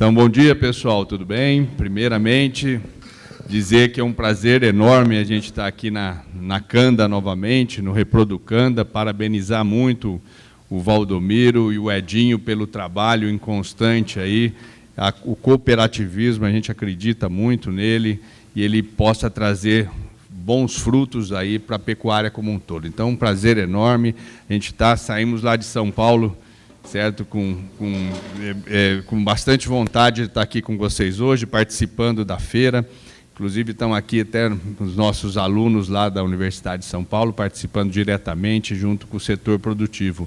Então, bom dia, pessoal, tudo bem? Primeiramente, dizer que é um prazer enorme a gente estar aqui na Canda novamente, no Reproducanda, parabenizar muito o Valdomiro e o Edinho pelo trabalho inconstante aí, o cooperativismo, a gente acredita muito nele, e ele possa trazer bons frutos aí para a pecuária como um todo. Então, um prazer enorme, a gente saímos lá de São Paulo, certo? Com bastante vontade de estar aqui com vocês hoje, participando da feira. Inclusive, estão aqui até os nossos alunos lá da Universidade de São Paulo, participando diretamente junto com o setor produtivo.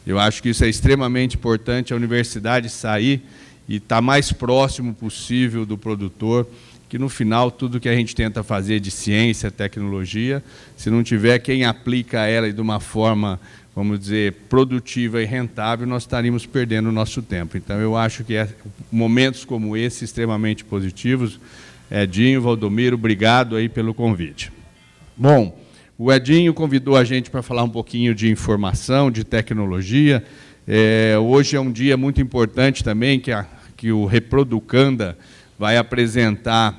Eu acho que isso é extremamente importante, a universidade sair e estar mais próximo possível do produtor, que no final tudo que a gente tenta fazer de ciência, tecnologia, se não tiver quem aplica ela de uma forma, vamos dizer, produtiva e rentável, nós estaríamos perdendo o nosso tempo. Então, eu acho que momentos como esse, extremamente positivos. Edinho, Valdomiro, obrigado aí pelo convite. Bom, o Edinho convidou a gente para falar um pouquinho de informação, de tecnologia. Hoje é um dia muito importante também, que o Reproducanda vai apresentar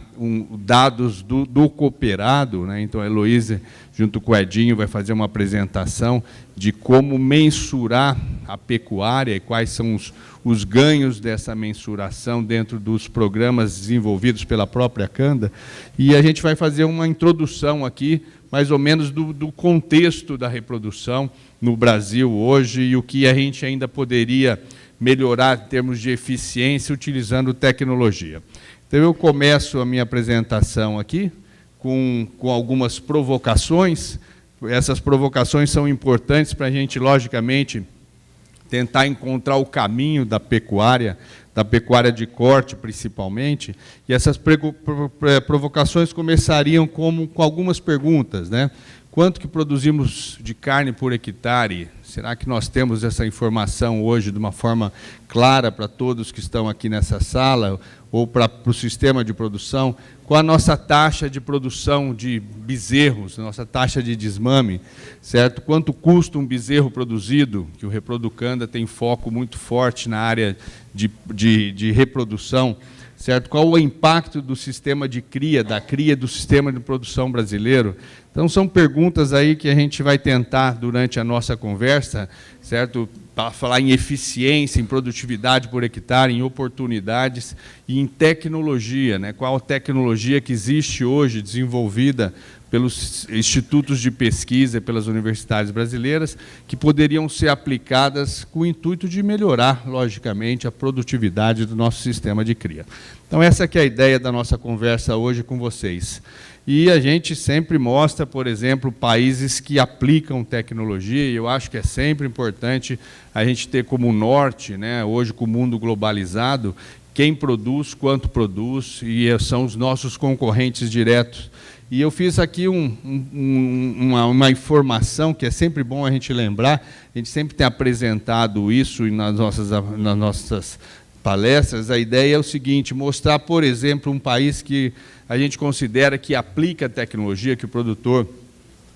dados do cooperado, né? Então, a Heloísa, junto com o Edinho, vai fazer uma apresentação de como mensurar a pecuária e quais são os ganhos dessa mensuração dentro dos programas desenvolvidos pela própria Canda. E a gente vai fazer uma introdução aqui, mais ou menos, do contexto da reprodução no Brasil hoje e o que a gente ainda poderia melhorar em termos de eficiência utilizando tecnologia. Então, eu começo a minha apresentação aqui com algumas provocações. Essas provocações são importantes para a gente, logicamente, tentar encontrar o caminho da pecuária de corte, principalmente. E essas provocações começariam com algumas perguntas, né? Quanto que produzimos de carne por hectare? Será que nós temos essa informação hoje de uma forma clara para todos que estão aqui nessa sala ou para o sistema de produção? Qual a nossa taxa de produção de bezerros, nossa taxa de desmame, certo? Quanto custa um bezerro produzido? Que o Reproducanda tem foco muito forte na área de reprodução, certo? Qual o impacto do sistema de cria, do sistema de produção brasileiro? Então, são perguntas aí que a gente vai tentar, durante a nossa conversa, certo? Para falar em eficiência, em produtividade por hectare, em oportunidades e em tecnologia, né? Qual a tecnologia que existe hoje, desenvolvida pelos institutos de pesquisa, pelas universidades brasileiras, que poderiam ser aplicadas com o intuito de melhorar, logicamente, a produtividade do nosso sistema de cria. Então, essa que é a ideia da nossa conversa hoje com vocês. E a gente sempre mostra, por exemplo, países que aplicam tecnologia, e eu acho que é sempre importante a gente ter como norte, né, hoje com o mundo globalizado, quem produz, quanto produz, e são os nossos concorrentes diretos. E eu fiz aqui uma informação que é sempre bom a gente lembrar, a gente sempre tem apresentado isso nas nossas palestras. A ideia é o seguinte: mostrar, por exemplo, um país que a gente considera que aplica tecnologia, que o produtor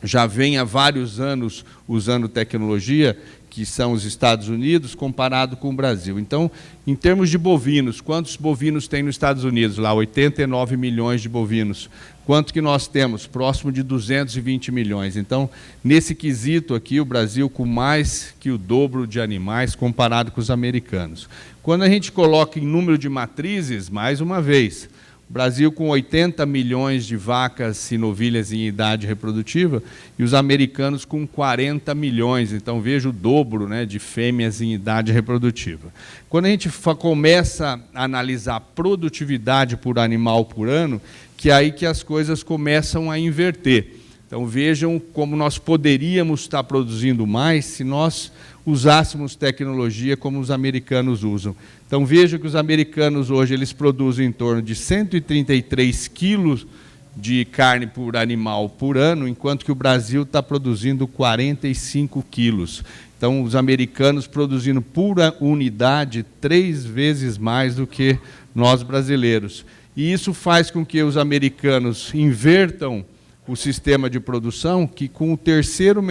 já vem há vários anos usando tecnologia, que são os Estados Unidos, comparado com o Brasil. Então, em termos de bovinos, quantos bovinos tem nos Estados Unidos? Lá, 89 milhões de bovinos. Quanto que nós temos? Próximo de 220 milhões. Então, nesse quesito aqui, o Brasil com mais que o dobro de animais comparado com os americanos. Quando a gente coloca em número de matrizes, mais uma vez, o Brasil com 80 milhões de vacas e novilhas em idade reprodutiva e os americanos com 40 milhões. Então, veja o dobro, né, de fêmeas em idade reprodutiva. Quando a gente começa a analisar a produtividade por animal por ano, que é aí que as coisas começam a inverter. Então, vejam como nós poderíamos estar produzindo mais se nós usássemos tecnologia como os americanos usam. Então, vejam que os americanos hoje eles produzem em torno de 133 quilos de carne por animal por ano, enquanto que o Brasil está produzindo 45 quilos. Então, os americanos produzindo por unidade 3 vezes mais do que nós brasileiros. E isso faz com que os americanos invertam o sistema de produção, que com o terceiro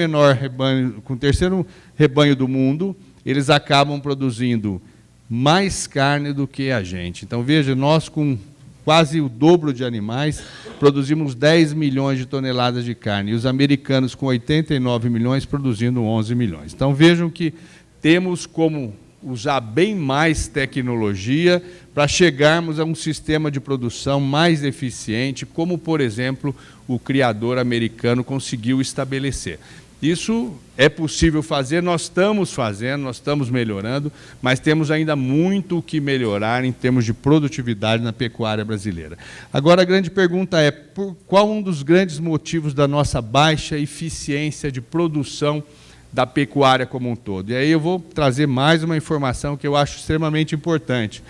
rebanho do mundo, eles acabam produzindo mais carne do que a gente. Então, veja, nós com quase o dobro de animais, produzimos 10 milhões de toneladas de carne, e os americanos, com 89 milhões, produzindo 11 milhões. Então, vejam que temos como usar bem mais tecnologia para chegarmos a um sistema de produção mais eficiente, como, por exemplo, o criador americano conseguiu estabelecer. Isso é possível fazer, nós estamos fazendo, nós estamos melhorando, mas temos ainda muito o que melhorar em termos de produtividade na pecuária brasileira. Agora, a grande pergunta é, qual um dos grandes motivos da nossa baixa eficiência de produção da pecuária como um todo? E aí eu vou trazer mais uma informação que eu acho extremamente importante.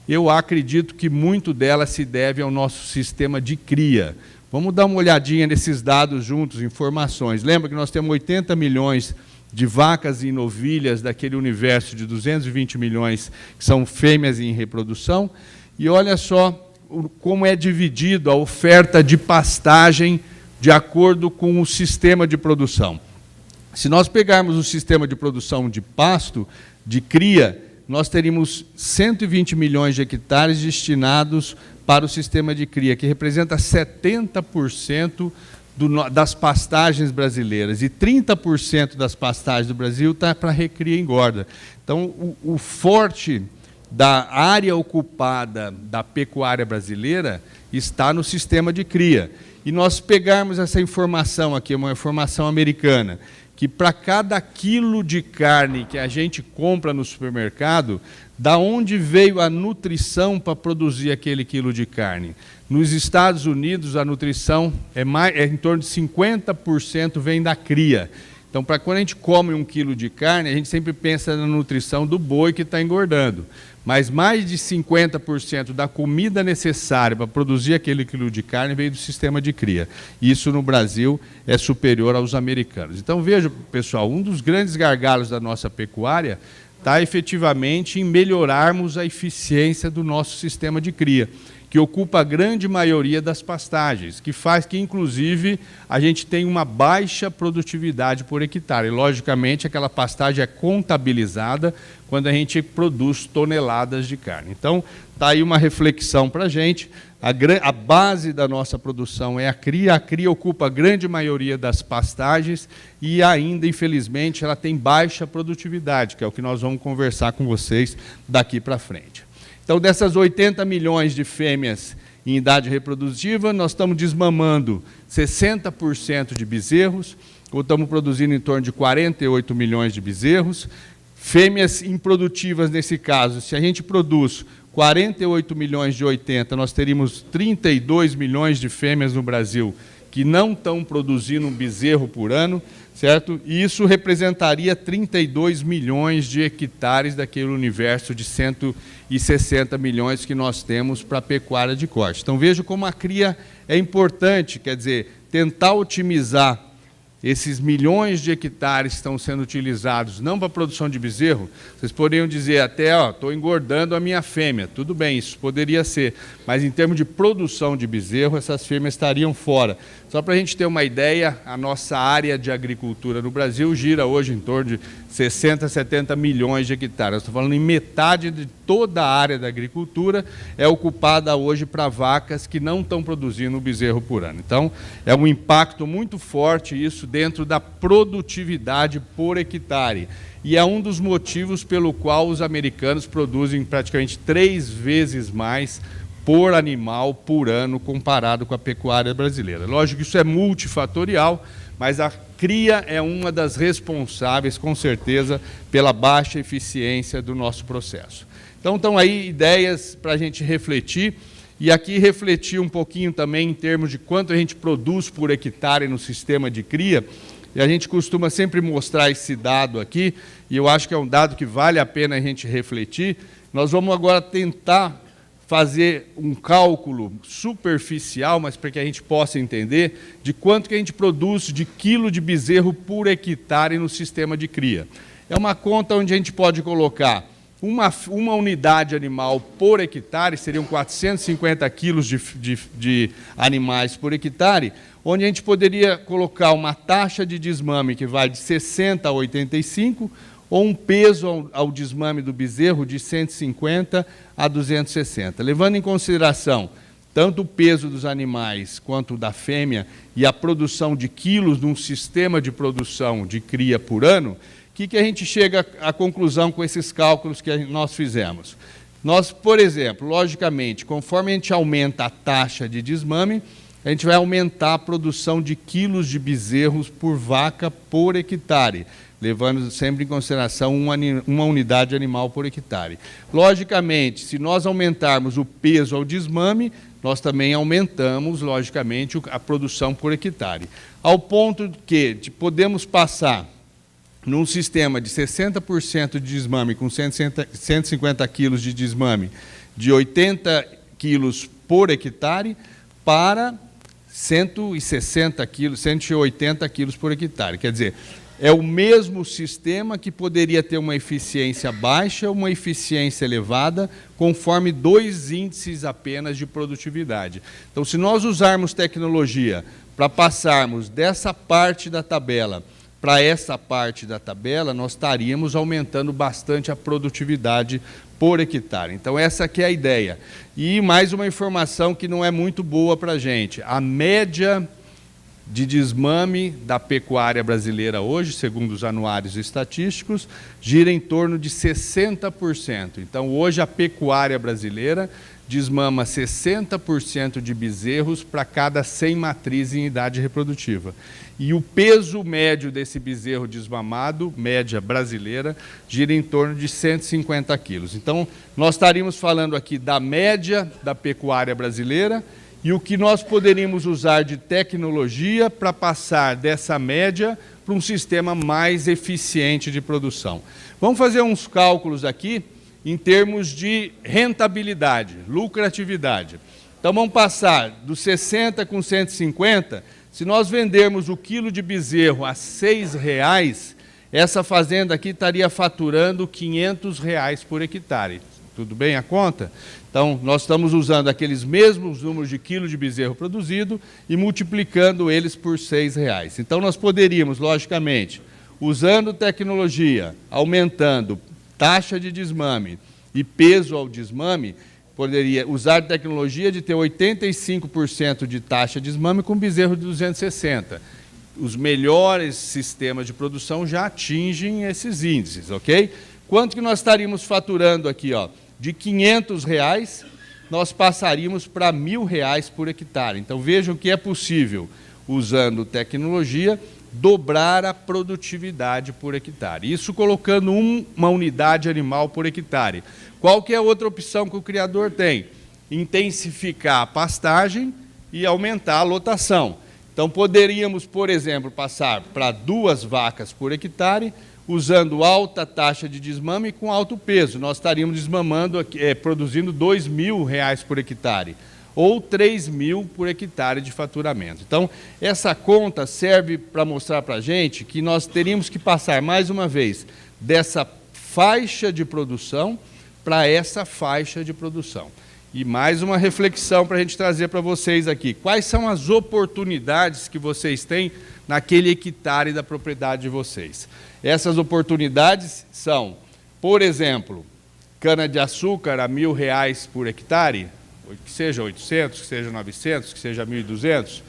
Eu acredito que muito dela se deve ao nosso sistema de cria. Vamos dar uma olhadinha nesses dados juntos, informações. Lembra que nós temos 80 milhões de vacas e novilhas daquele universo de 220 milhões que são fêmeas em reprodução? E olha só como é dividido a oferta de pastagem de acordo com o sistema de produção. Se nós pegarmos o sistema de produção de pasto, de cria, nós teríamos 120 milhões de hectares destinados para o sistema de cria, que representa 70% das pastagens brasileiras, e 30% das pastagens do Brasil está para recria e engorda. Então, o forte da área ocupada da pecuária brasileira está no sistema de cria. E nós pegarmos essa informação aqui, uma informação americana, que para cada quilo de carne que a gente compra no supermercado, da onde veio a nutrição para produzir aquele quilo de carne? Nos Estados Unidos, a nutrição é em torno de 50% vem da cria. Então, para quando a gente come 1 quilo de carne, a gente sempre pensa na nutrição do boi que está engordando. Mas mais de 50% da comida necessária para produzir aquele quilo de carne veio do sistema de cria. Isso no Brasil é superior aos americanos. Então, veja, pessoal, um dos grandes gargalos da nossa pecuária está efetivamente em melhorarmos a eficiência do nosso sistema de cria, que ocupa a grande maioria das pastagens, que faz que, inclusive, a gente tenha uma baixa produtividade por hectare. E, logicamente, aquela pastagem é contabilizada quando a gente produz toneladas de carne. Então, está aí uma reflexão para a gente. A base da nossa produção é a cria ocupa a grande maioria das pastagens e ainda, infelizmente, ela tem baixa produtividade, que é o que nós vamos conversar com vocês daqui para frente. Então, dessas 80 milhões de fêmeas em idade reprodutiva, nós estamos desmamando 60% de bezerros, ou estamos produzindo em torno de 48 milhões de bezerros. Fêmeas improdutivas, nesse caso, se a gente produz 48 milhões de 80, nós teríamos 32 milhões de fêmeas no Brasil que não estão produzindo um bezerro por ano, certo? E isso representaria 32 milhões de hectares daquele universo de 160 milhões que nós temos para a pecuária de corte. Então, veja como a cria é importante, quer dizer, tentar otimizar esses milhões de hectares que estão sendo utilizados, não para a produção de bezerro. Vocês poderiam dizer até, estou engordando a minha fêmea. Tudo bem, isso poderia ser, mas em termos de produção de bezerro, essas fêmeas estariam fora. Só para a gente ter uma ideia, a nossa área de agricultura no Brasil gira hoje em torno de 60, 70 milhões de hectares. Estou falando em metade de toda a área da agricultura é ocupada hoje para vacas que não estão produzindo um bezerro por ano. Então, é um impacto muito forte isso dentro da produtividade por hectare. E é um dos motivos pelo qual os americanos produzem praticamente 3 vezes mais por animal por ano comparado com a pecuária brasileira. Lógico que isso é multifatorial, mas a cria é uma das responsáveis, com certeza, pela baixa eficiência do nosso processo. Então, estão aí ideias para a gente refletir, e aqui refletir um pouquinho também em termos de quanto a gente produz por hectare no sistema de cria, e a gente costuma sempre mostrar esse dado aqui, e eu acho que é um dado que vale a pena a gente refletir. Nós vamos agora tentar fazer um cálculo superficial, mas para que a gente possa entender, de quanto que a gente produz de quilo de bezerro por hectare no sistema de cria. É uma conta onde a gente pode colocar uma unidade animal por hectare, seriam 450 quilos de animais por hectare, onde a gente poderia colocar uma taxa de desmame que vai de 60 a 85, ou um peso ao desmame do bezerro de 150 a 260. Levando em consideração tanto o peso dos animais quanto da fêmea e a produção de quilos num sistema de produção de cria por ano, o que a gente chega à conclusão com esses cálculos que nós fizemos? Nós, por exemplo, logicamente, conforme a gente aumenta a taxa de desmame, a gente vai aumentar a produção de quilos de bezerros por vaca por hectare, levando sempre em consideração uma unidade animal por hectare. Logicamente, se nós aumentarmos o peso ao desmame, nós também aumentamos, logicamente, a produção por hectare. Ao ponto que podemos passar num sistema de 60% de desmame com 150 quilos de desmame, de 80 quilos por hectare, para 160 quilos, 180 quilos por hectare. Quer dizer, é o mesmo sistema que poderia ter uma eficiência baixa ou uma eficiência elevada, conforme 2 índices apenas de produtividade. Então, se nós usarmos tecnologia para passarmos dessa parte da tabela para essa parte da tabela, nós estaríamos aumentando bastante a produtividade por hectare. Então, essa aqui é a ideia. E mais uma informação que não é muito boa para a gente. A média de desmame da pecuária brasileira hoje, segundo os anuários estatísticos, gira em torno de 60%. Então, hoje a pecuária brasileira desmama 60% de bezerros para cada 100 matrizes em idade reprodutiva. E o peso médio desse bezerro desmamado, média brasileira, gira em torno de 150 quilos. Então, nós estaríamos falando aqui da média da pecuária brasileira e o que nós poderíamos usar de tecnologia para passar dessa média para um sistema mais eficiente de produção. Vamos fazer uns cálculos aqui em termos de rentabilidade, lucratividade. Então, vamos passar dos 60 com 150. Se nós vendermos o quilo de bezerro a R$ 6,00, essa fazenda aqui estaria faturando R$ 500 por hectare. Tudo bem a conta? Então, nós estamos usando aqueles mesmos números de quilo de bezerro produzido e multiplicando eles por R$ 6,00. Então, nós poderíamos, logicamente, usando tecnologia, aumentando taxa de desmame e peso ao desmame, poderia usar tecnologia de ter 85% de taxa de desmame com bezerro de 260. Os melhores sistemas de produção já atingem esses índices, ok? Quanto que nós estaríamos faturando aqui, ó? De R$ 500, nós passaríamos para R$ 1.000 por hectare. Então, vejam que é possível, usando tecnologia, dobrar a produtividade por hectare. Isso colocando uma unidade animal por hectare. Qual que é a outra opção que o criador tem? Intensificar a pastagem e aumentar a lotação. Então, poderíamos, por exemplo, passar para 2 vacas por hectare, usando alta taxa de desmame com alto peso. Nós estaríamos desmamando, produzindo R$ 2.000 por hectare, ou R$ 3.000 por hectare de faturamento. Então, essa conta serve para mostrar para a gente que nós teríamos que passar, mais uma vez, dessa faixa de produção para essa faixa de produção. E mais uma reflexão para a gente trazer para vocês aqui. Quais são as oportunidades que vocês têm naquele hectare da propriedade de vocês? Essas oportunidades são, por exemplo, cana-de-açúcar a R$ 1.000 por hectare, que seja 800, que seja 900, que seja 1.200,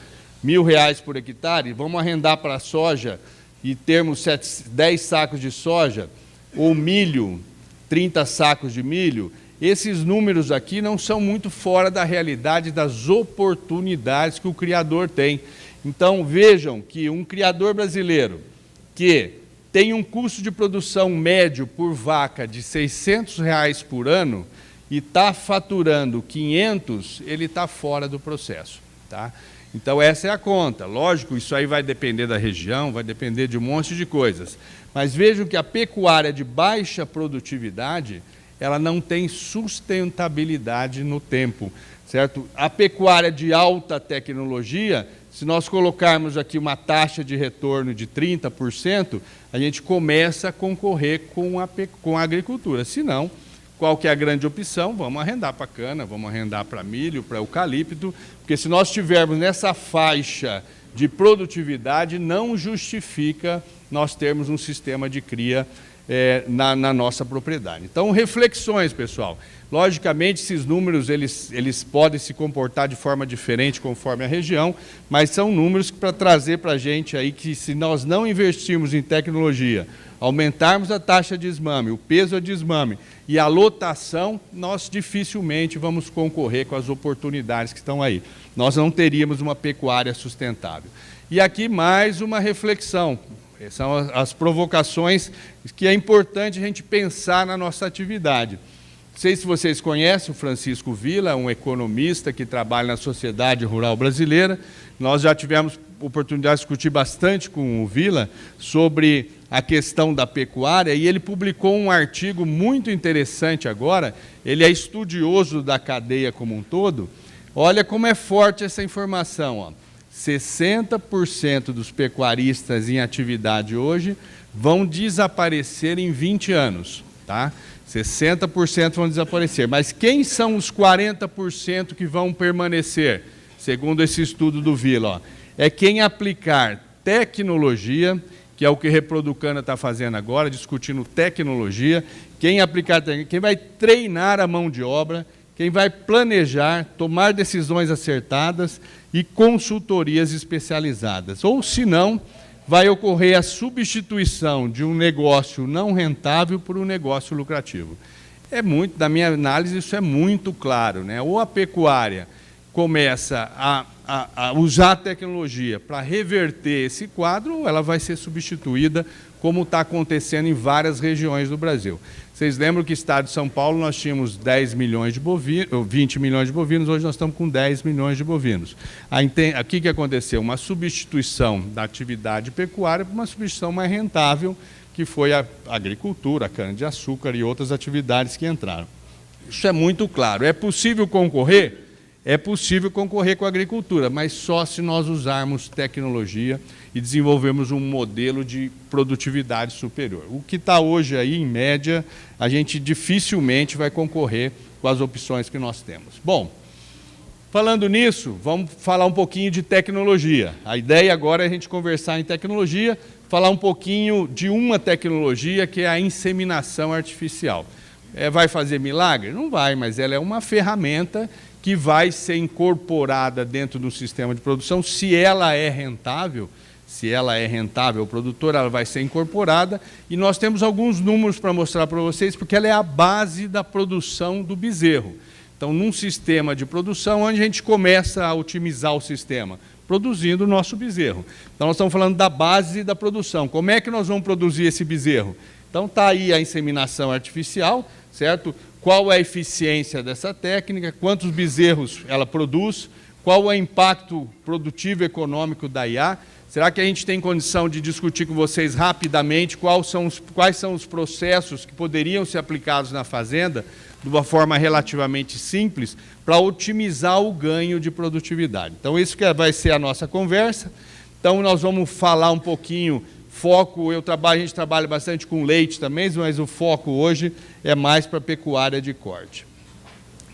R$ 1.000 por hectare, vamos arrendar para a soja e termos 10 sacos de soja, ou milho, 30 sacos de milho. Esses números aqui não são muito fora da realidade das oportunidades que o criador tem. Então, vejam que um criador brasileiro que tem um custo de produção médio por vaca de R$ 600 por ano e está faturando 500, ele está fora do processo, tá? Então, essa é a conta. Lógico, isso aí vai depender da região, vai depender de um monte de coisas. Mas vejam que a pecuária de baixa produtividade, ela não tem sustentabilidade no tempo, certo? A pecuária de alta tecnologia, se nós colocarmos aqui uma taxa de retorno de 30%, a gente começa a concorrer com a agricultura. Se não, qual que é a grande opção? Vamos arrendar para cana, vamos arrendar para milho, para eucalipto, porque se nós estivermos nessa faixa de produtividade, não justifica nós termos um sistema de cria na nossa propriedade. Então, reflexões, pessoal. Logicamente, esses números eles podem se comportar de forma diferente conforme a região, mas são números para trazer para a gente aí que, se nós não investirmos em tecnologia, aumentarmos a taxa de desmame, o peso a desmame e a lotação, nós dificilmente vamos concorrer com as oportunidades que estão aí. Nós não teríamos uma pecuária sustentável. E aqui mais uma reflexão. São as provocações que é importante a gente pensar na nossa atividade. Não sei se vocês conhecem o Francisco Villa, um economista que trabalha na Sociedade Rural Brasileira. Nós já tivemos oportunidade de discutir bastante com o Villa sobre a questão da pecuária e ele publicou um artigo muito interessante agora. Ele é estudioso da cadeia como um todo. Olha como é forte essa informação, ó. 60% dos pecuaristas em atividade hoje vão desaparecer em 20 anos, tá? 60% vão desaparecer. Mas quem são os 40% que vão permanecer, segundo esse estudo do Villa? Ó, é quem aplicar tecnologia, que é o que Reproducanda está fazendo agora, discutindo tecnologia, quem aplicar, quem vai treinar a mão de obra, quem vai planejar, tomar decisões acertadas e consultorias especializadas. Ou, se não, vai ocorrer a substituição de um negócio não rentável por um negócio lucrativo. Na minha análise, isso é muito claro, né? Ou a pecuária começa a usar a tecnologia para reverter esse quadro, ou ela vai ser substituída, como está acontecendo em várias regiões do Brasil. Vocês lembram que no estado de São Paulo nós tínhamos 10 milhões de bovinos, 20 milhões de bovinos, hoje nós estamos com 10 milhões de bovinos. O que aconteceu? Uma substituição da atividade pecuária por uma substituição mais rentável, que foi a agricultura, a cana-de-açúcar e outras atividades que entraram. Isso é muito claro. É possível concorrer? É possível concorrer com a agricultura, mas só se nós usarmos tecnologia e desenvolvermos um modelo de produtividade superior. O que está hoje aí, em média, a gente dificilmente vai concorrer com as opções que nós temos. Bom, falando nisso, vamos falar um pouquinho de tecnologia. A ideia agora é a gente conversar em tecnologia, falar um pouquinho de uma tecnologia que é a inseminação artificial. Vai fazer milagre? Não vai, mas ela é uma ferramenta que vai ser incorporada dentro do sistema de produção. Se ela é rentável ao produtor, ela vai ser incorporada, e nós temos alguns números para mostrar para vocês, porque ela é a base da produção do bezerro. Então, num sistema de produção, onde a gente começa a otimizar o sistema? Produzindo o nosso bezerro. Então, nós estamos falando da base da produção. Como é que nós vamos produzir esse bezerro? Então, está aí a inseminação artificial, certo? Qual é a eficiência dessa técnica, quantos bezerros ela produz, qual é o impacto produtivo e econômico da IA. Será que a gente tem condição de discutir com vocês rapidamente quais são os processos que poderiam ser aplicados na fazenda de uma forma relativamente simples para otimizar o ganho de produtividade? Então, isso que vai ser a nossa conversa. Então, nós vamos falar um pouquinho. A gente trabalha bastante com leite também, mas o foco hoje é mais para a pecuária de corte.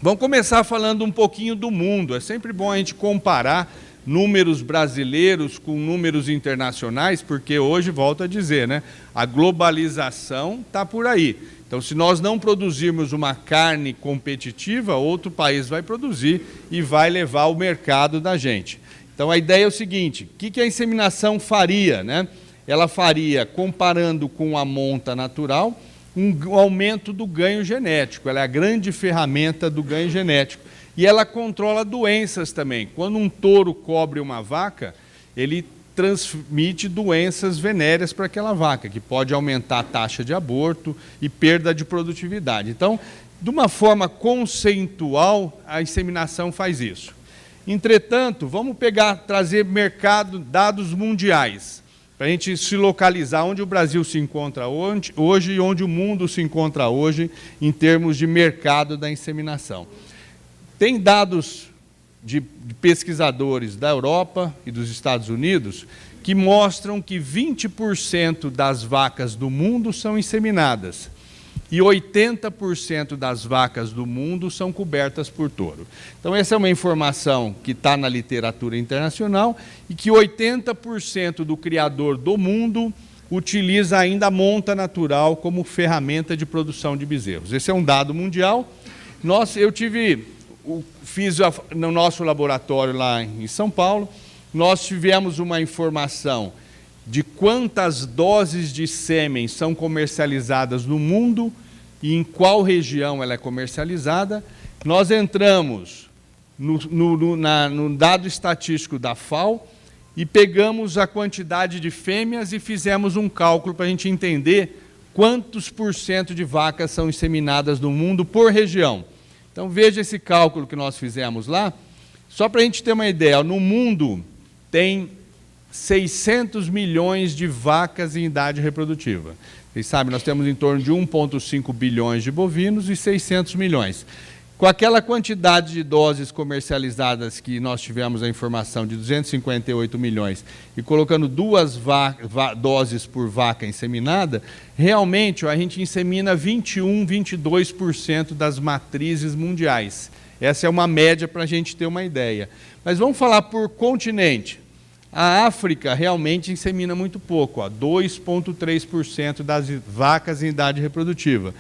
Vamos começar falando um pouquinho do mundo. É sempre bom a gente comparar números brasileiros com números internacionais, porque hoje, volto a dizer, né, a globalização está por aí. Então, se nós não produzirmos uma carne competitiva, outro país vai produzir e vai levar o mercado da gente. Então, a ideia é o seguinte: o que a inseminação faria, né? Ela faria, comparando com a monta natural, um aumento do ganho genético. Ela é a grande ferramenta do ganho genético. E ela controla doenças também. Quando um touro cobre uma vaca, ele transmite doenças venéreas para aquela vaca, que pode aumentar a taxa de aborto e perda de produtividade. Então, de uma forma conceitual, a inseminação faz isso. Entretanto, vamos trazer dados mundiais, para a gente se localizar onde o Brasil se encontra hoje e onde o mundo se encontra hoje em termos de mercado da inseminação. Tem dados de pesquisadores da Europa e dos Estados Unidos que mostram que 20% das vacas do mundo são inseminadas e 80% das vacas do mundo são cobertas por touro. Então, essa é uma informação que está na literatura internacional e que 80% do criador do mundo utiliza ainda a monta natural como ferramenta de produção de bezerros. Esse é um dado mundial. Eu fiz no nosso laboratório lá em São Paulo, nós tivemos uma informação de quantas doses de sêmen são comercializadas no mundo e em qual região ela é comercializada. Nós entramos no dado estatístico da FAO e pegamos a quantidade de fêmeas e fizemos um cálculo para a gente entender quantos % de vacas são inseminadas no mundo por região. Então, veja esse cálculo que nós fizemos lá, só para a gente ter uma ideia. No mundo tem 600 milhões de vacas em idade reprodutiva. Vocês sabem, nós temos em torno de 1,5 bilhões de bovinos e 600 milhões. Com aquela quantidade de doses comercializadas que nós tivemos a informação de 258 milhões e colocando 2 doses por vaca inseminada, realmente a gente insemina 21, 22% das matrizes mundiais. Essa é uma média para a gente ter uma ideia. Mas vamos falar por continente. A África realmente insemina muito pouco, 2,3% das vacas em idade reprodutiva.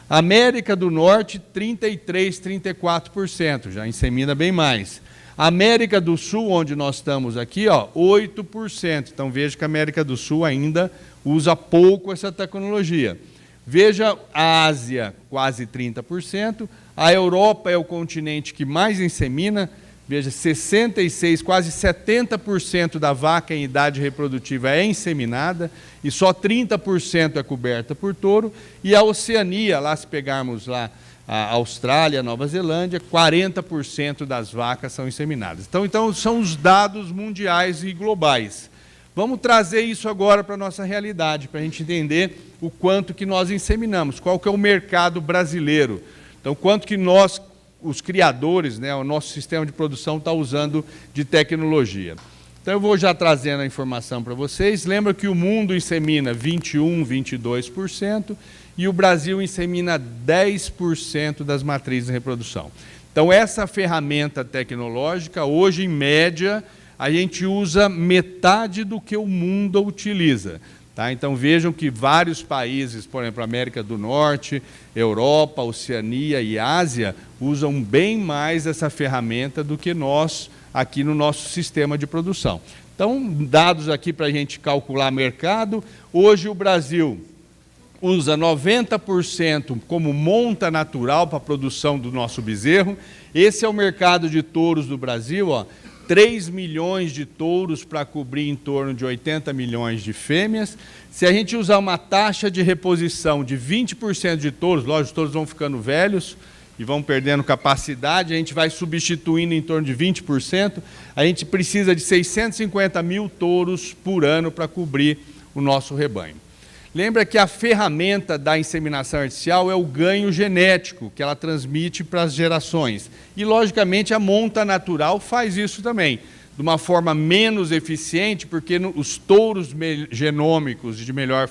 América do Norte, 33%, 34%, já insemina bem mais. América do Sul, onde nós estamos aqui, 8%. Então, veja que a América do Sul ainda usa pouco essa tecnologia. Veja a Ásia, quase 30%. A Europa é o continente que mais insemina. Veja, 66%, quase 70% da vaca em idade reprodutiva é inseminada e só 30% é coberta por touro. E a Oceania, lá se pegarmos lá a Austrália, a Nova Zelândia, 40% das vacas são inseminadas. Então são os dados mundiais e globais. Vamos trazer isso agora para a nossa realidade, para a gente entender o quanto que nós inseminamos, qual que é o mercado brasileiro. Então, quanto que nós, os criadores, o nosso sistema de produção está usando de tecnologia. Então, eu vou já trazendo a informação para vocês. Lembra que o mundo insemina 21%, 22% e o Brasil insemina 10% das matrizes de reprodução. Então, essa ferramenta tecnológica, hoje, em média, a gente usa metade do que o mundo utiliza. Tá? Então, vejam que vários países, por exemplo, América do Norte, Europa, Oceania e Ásia, usam bem mais essa ferramenta do que nós aqui no nosso sistema de produção. Então, dados aqui para a gente calcular mercado. Hoje, o Brasil usa 90% como monta natural para a produção do nosso bezerro. Esse é o mercado de touros do Brasil, 3 milhões de touros para cobrir em torno de 80 milhões de fêmeas. Se a gente usar uma taxa de reposição de 20% de touros, lógico, os touros vão ficando velhos e vão perdendo capacidade, a gente vai substituindo em torno de 20%, a gente precisa de 650 mil touros por ano para cobrir o nosso rebanho. Lembra que a ferramenta da inseminação artificial é o ganho genético, que ela transmite para as gerações. E, logicamente, a monta natural faz isso também, de uma forma menos eficiente, porque os touros genômicos de melhor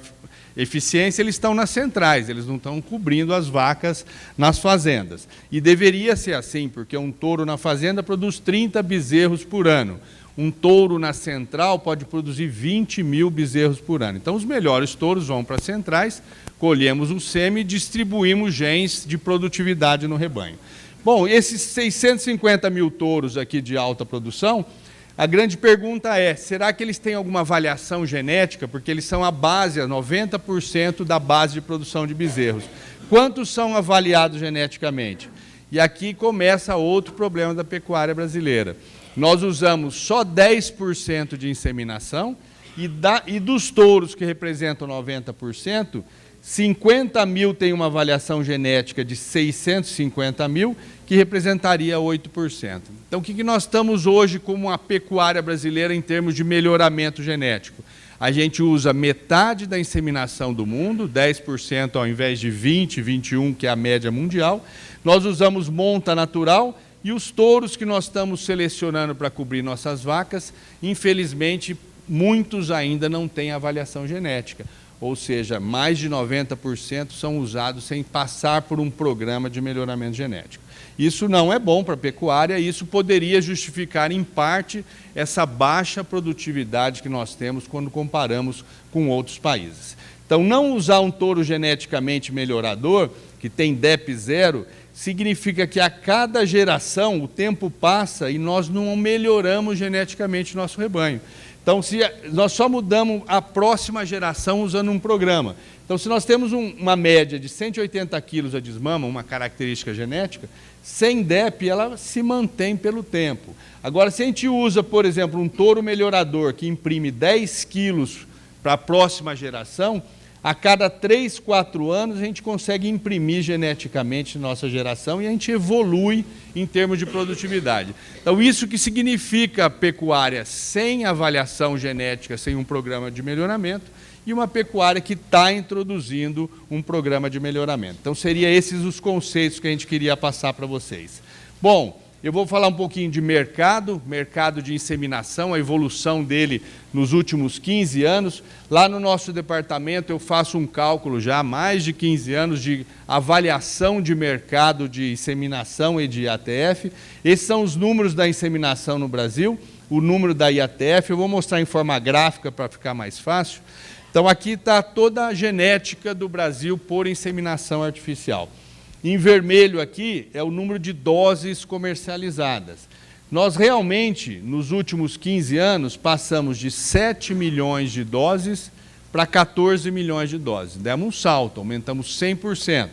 eficiência, eles estão nas centrais, eles não estão cobrindo as vacas nas fazendas. E deveria ser assim, porque um touro na fazenda produz 30 bezerros por ano. Um touro na central pode produzir 20 mil bezerros por ano. Então, os melhores touros vão para as centrais, colhemos o sêmen e distribuímos genes de produtividade no rebanho. Bom, esses 650 mil touros aqui de alta produção, a grande pergunta é, será que eles têm alguma avaliação genética? Porque eles são a base, 90% da base de produção de bezerros. Quantos são avaliados geneticamente? E aqui começa outro problema da pecuária brasileira. Nós usamos só 10% de inseminação e dos touros que representam 90%, 50 mil tem uma avaliação genética de 650 mil, que representaria 8%. Então, o que nós estamos hoje como a pecuária brasileira em termos de melhoramento genético? A gente usa metade da inseminação do mundo, 10% ao invés de 20, 21, que é a média mundial. Nós usamos monta natural. E os touros que nós estamos selecionando para cobrir nossas vacas, infelizmente, muitos ainda não têm avaliação genética. ou seja, mais de 90% são usados sem passar por um programa de melhoramento genético. Isso não é bom para a pecuária, e isso poderia justificar, em parte, essa baixa produtividade que nós temos quando comparamos com outros países. Então, não usar um touro geneticamente melhorador, que tem DEP 0, significa que a cada geração o tempo passa e nós não melhoramos geneticamente o nosso rebanho. Então, nós só mudamos a próxima geração usando um programa. Então, se nós temos uma média de 180 quilos a desmama, uma característica genética, sem DEP ela se mantém pelo tempo. Agora, se a gente usa, por exemplo, um touro melhorador que imprime 10 quilos para a próxima geração, a cada 3, 4 anos a gente consegue imprimir geneticamente nossa geração e a gente evolui em termos de produtividade. Então, isso que significa a pecuária sem avaliação genética, sem um programa de melhoramento, e uma pecuária que está introduzindo um programa de melhoramento. Então, seriam esses os conceitos que a gente queria passar para vocês. Bom, eu vou falar um pouquinho de mercado de inseminação, a evolução dele nos últimos 15 anos. Lá no nosso departamento eu faço um cálculo já há mais de 15 anos de avaliação de mercado de inseminação e de IATF. Esses são os números da inseminação no Brasil, o número da IATF. Eu vou mostrar em forma gráfica para ficar mais fácil. Então, aqui está toda a genética do Brasil por inseminação artificial. Em vermelho aqui é o número de doses comercializadas. Nós realmente, nos últimos 15 anos, passamos de 7 milhões de doses para 14 milhões de doses. Demos um salto, aumentamos 100%.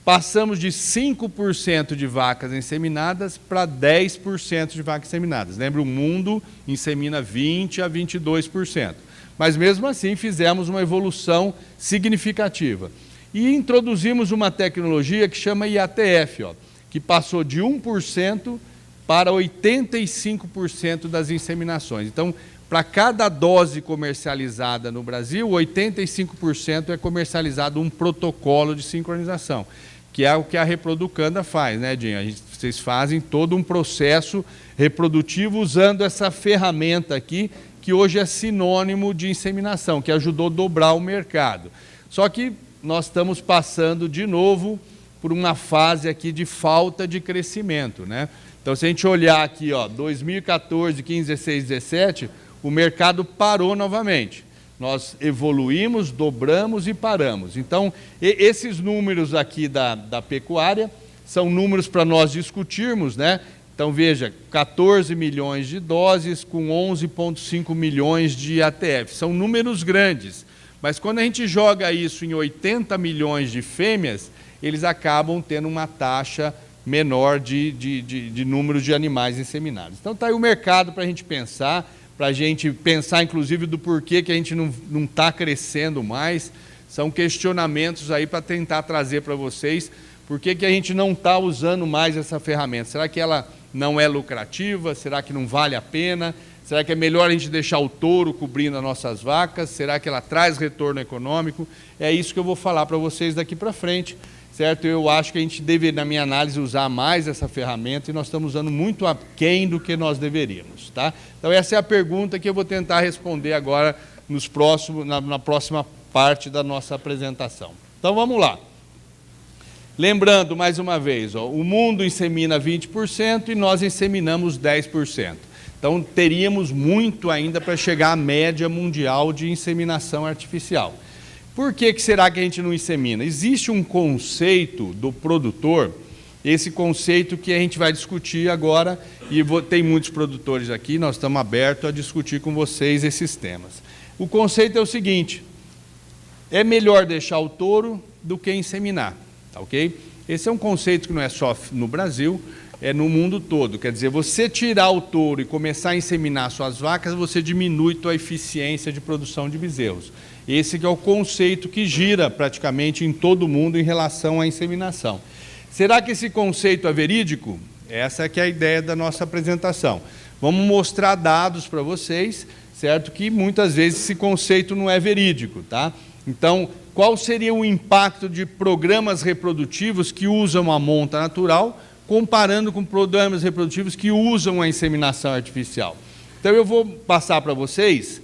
Passamos de 5% de vacas inseminadas para 10% de vacas inseminadas. Lembra, o mundo insemina 20% a 22%. Mas, mesmo assim, fizemos uma evolução significativa. E introduzimos uma tecnologia que chama IATF, que passou de 1% para 85% das inseminações. Então, para cada dose comercializada no Brasil, 85% é comercializado um protocolo de sincronização, que é o que a Reproducanda faz, né, Dinho? Vocês fazem todo um processo reprodutivo usando essa ferramenta aqui, que hoje é sinônimo de inseminação, que ajudou a dobrar o mercado. Só que nós estamos passando de novo por uma fase aqui de falta de crescimento, né? Então, se a gente olhar aqui, 2014, 15, 16, 17, o mercado parou novamente. Nós evoluímos, dobramos e paramos. Então, esses números aqui da pecuária são números para nós discutirmos, né? Então, veja, 14 milhões de doses com 11,5 milhões de IATF. São números grandes, mas quando a gente joga isso em 80 milhões de fêmeas, eles acabam tendo uma taxa menor de número de animais inseminados. Então, está aí o mercado para a gente pensar inclusive do porquê que a gente não está crescendo mais. São questionamentos aí para tentar trazer para vocês por que a gente não está usando mais essa ferramenta. Será que ela não é lucrativa? Será que não vale a pena? Será que é melhor a gente deixar o touro cobrindo as nossas vacas? Será que ela traz retorno econômico? É isso que eu vou falar para vocês daqui para frente, certo? Eu acho que a gente deveria, na minha análise, usar mais essa ferramenta e nós estamos usando muito aquém do que nós deveríamos, tá? Então, essa é a pergunta que eu vou tentar responder agora na próxima parte da nossa apresentação. Então, vamos lá. Lembrando, mais uma vez, o mundo insemina 20% e nós inseminamos 10%. Então, teríamos muito ainda para chegar à média mundial de inseminação artificial. Por que será que a gente não insemina? Existe um conceito do produtor, esse conceito que a gente vai discutir agora, e tem muitos produtores aqui, nós estamos abertos a discutir com vocês esses temas. O conceito é o seguinte: é melhor deixar o touro do que inseminar. Tá, ok? Esse é um conceito que não é só no Brasil, é no mundo todo. Quer dizer, você tirar o touro e começar a inseminar suas vacas, você diminui a eficiência de produção de bezerros. Esse que é o conceito que gira praticamente em todo o mundo em relação à inseminação. Será que esse conceito é verídico? Essa que é a ideia da nossa apresentação. Vamos mostrar dados para vocês, certo? Que muitas vezes esse conceito não é verídico, tá? Então, qual seria o impacto de programas reprodutivos que usam a monta natural, comparando com programas reprodutivos que usam a inseminação artificial? Então, eu vou passar para vocês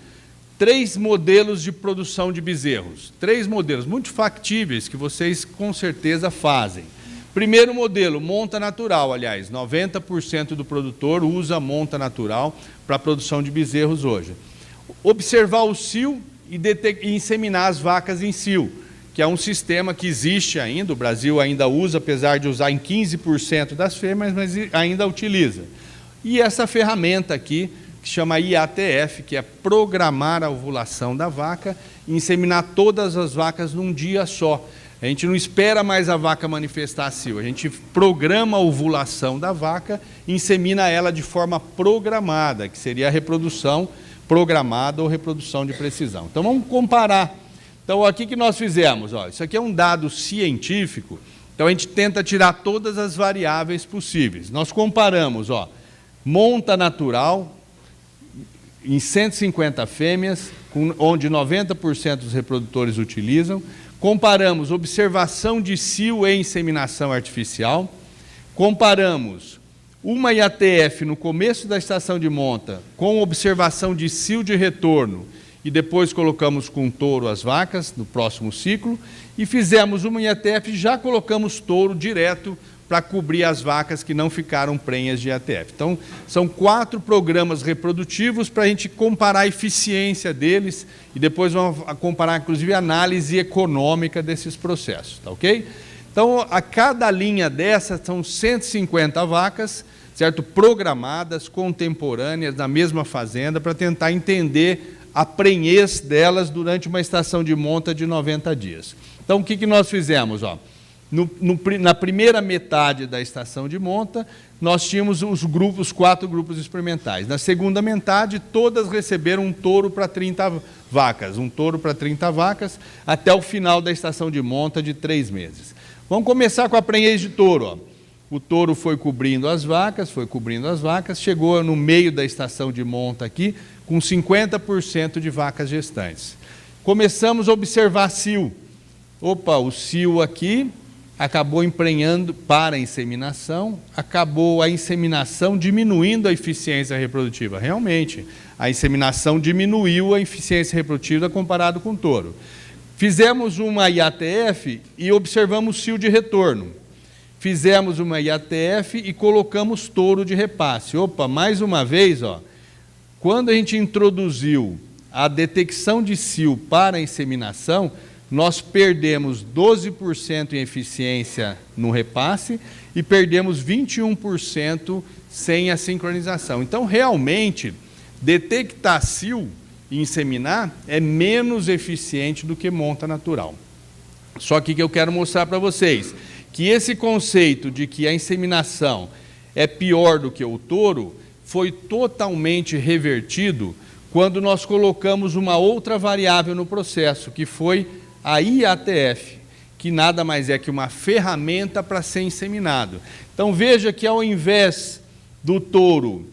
3 modelos de produção de bezerros. 3 modelos muito factíveis que vocês com certeza fazem. Primeiro modelo, monta natural, aliás, 90% do produtor usa monta natural para a produção de bezerros hoje. Observar o cio e inseminar as vacas em cio, que é um sistema que existe ainda, o Brasil ainda usa, apesar de usar em 15% das fêmeas, mas ainda utiliza. E essa ferramenta aqui, que chama IATF, que é programar a ovulação da vaca e inseminar todas as vacas num dia só. A gente não espera mais a vaca manifestar cio, a gente programa a ovulação da vaca e insemina ela de forma programada, que seria a reprodução programada ou reprodução de precisão. Então, vamos comparar. Então, aqui que nós fizemos, ó, isso aqui é um dado científico, então a gente tenta tirar todas as variáveis possíveis. Nós comparamos, ó, monta natural em 150 fêmeas, onde 90% dos reprodutores utilizam. Comparamos observação de cio e inseminação artificial. Comparamos uma IATF no começo da estação de monta com observação de cio de retorno e depois colocamos com touro as vacas no próximo ciclo. E fizemos uma IATF e já colocamos touro direto para cobrir as vacas que não ficaram prenhas de IATF. Então, são 4 programas reprodutivos para a gente comparar a eficiência deles e depois vamos comparar, inclusive, a análise econômica desses processos, tá ok? Então, a cada linha dessas são 150 vacas, certo? Programadas, contemporâneas, na mesma fazenda, para tentar entender a prenhez delas durante uma estação de monta de 90 dias. Então, o que nós fizemos, ó? Na primeira metade da estação de monta, nós tínhamos os 4 grupos experimentais. Na segunda metade, todas receberam um touro para 30 vacas, até o final da estação de monta de 3 meses. Vamos começar com a prenhez de touro. Ó. O touro foi cobrindo as vacas, chegou no meio da estação de monta aqui, com 50% de vacas gestantes. Começamos a observar cio. Opa, o cio aqui acabou emprenhando para a inseminação, acabou a inseminação diminuindo a eficiência reprodutiva. Realmente, a inseminação diminuiu a eficiência reprodutiva comparado com o touro. Fizemos uma IATF e observamos cio de retorno. Fizemos uma IATF e colocamos touro de repasse. Opa, mais uma vez, ó, quando a gente introduziu a detecção de cio para a inseminação, nós perdemos 12% em eficiência no repasse e perdemos 21% sem a sincronização. Então, realmente, detectar cio e inseminar é menos eficiente do que monta natural. Só que eu quero mostrar para vocês que esse conceito de que a inseminação é pior do que o touro foi totalmente revertido quando nós colocamos uma outra variável no processo, que foi a IATF, que nada mais é que uma ferramenta para ser inseminado. Então, veja que ao invés do touro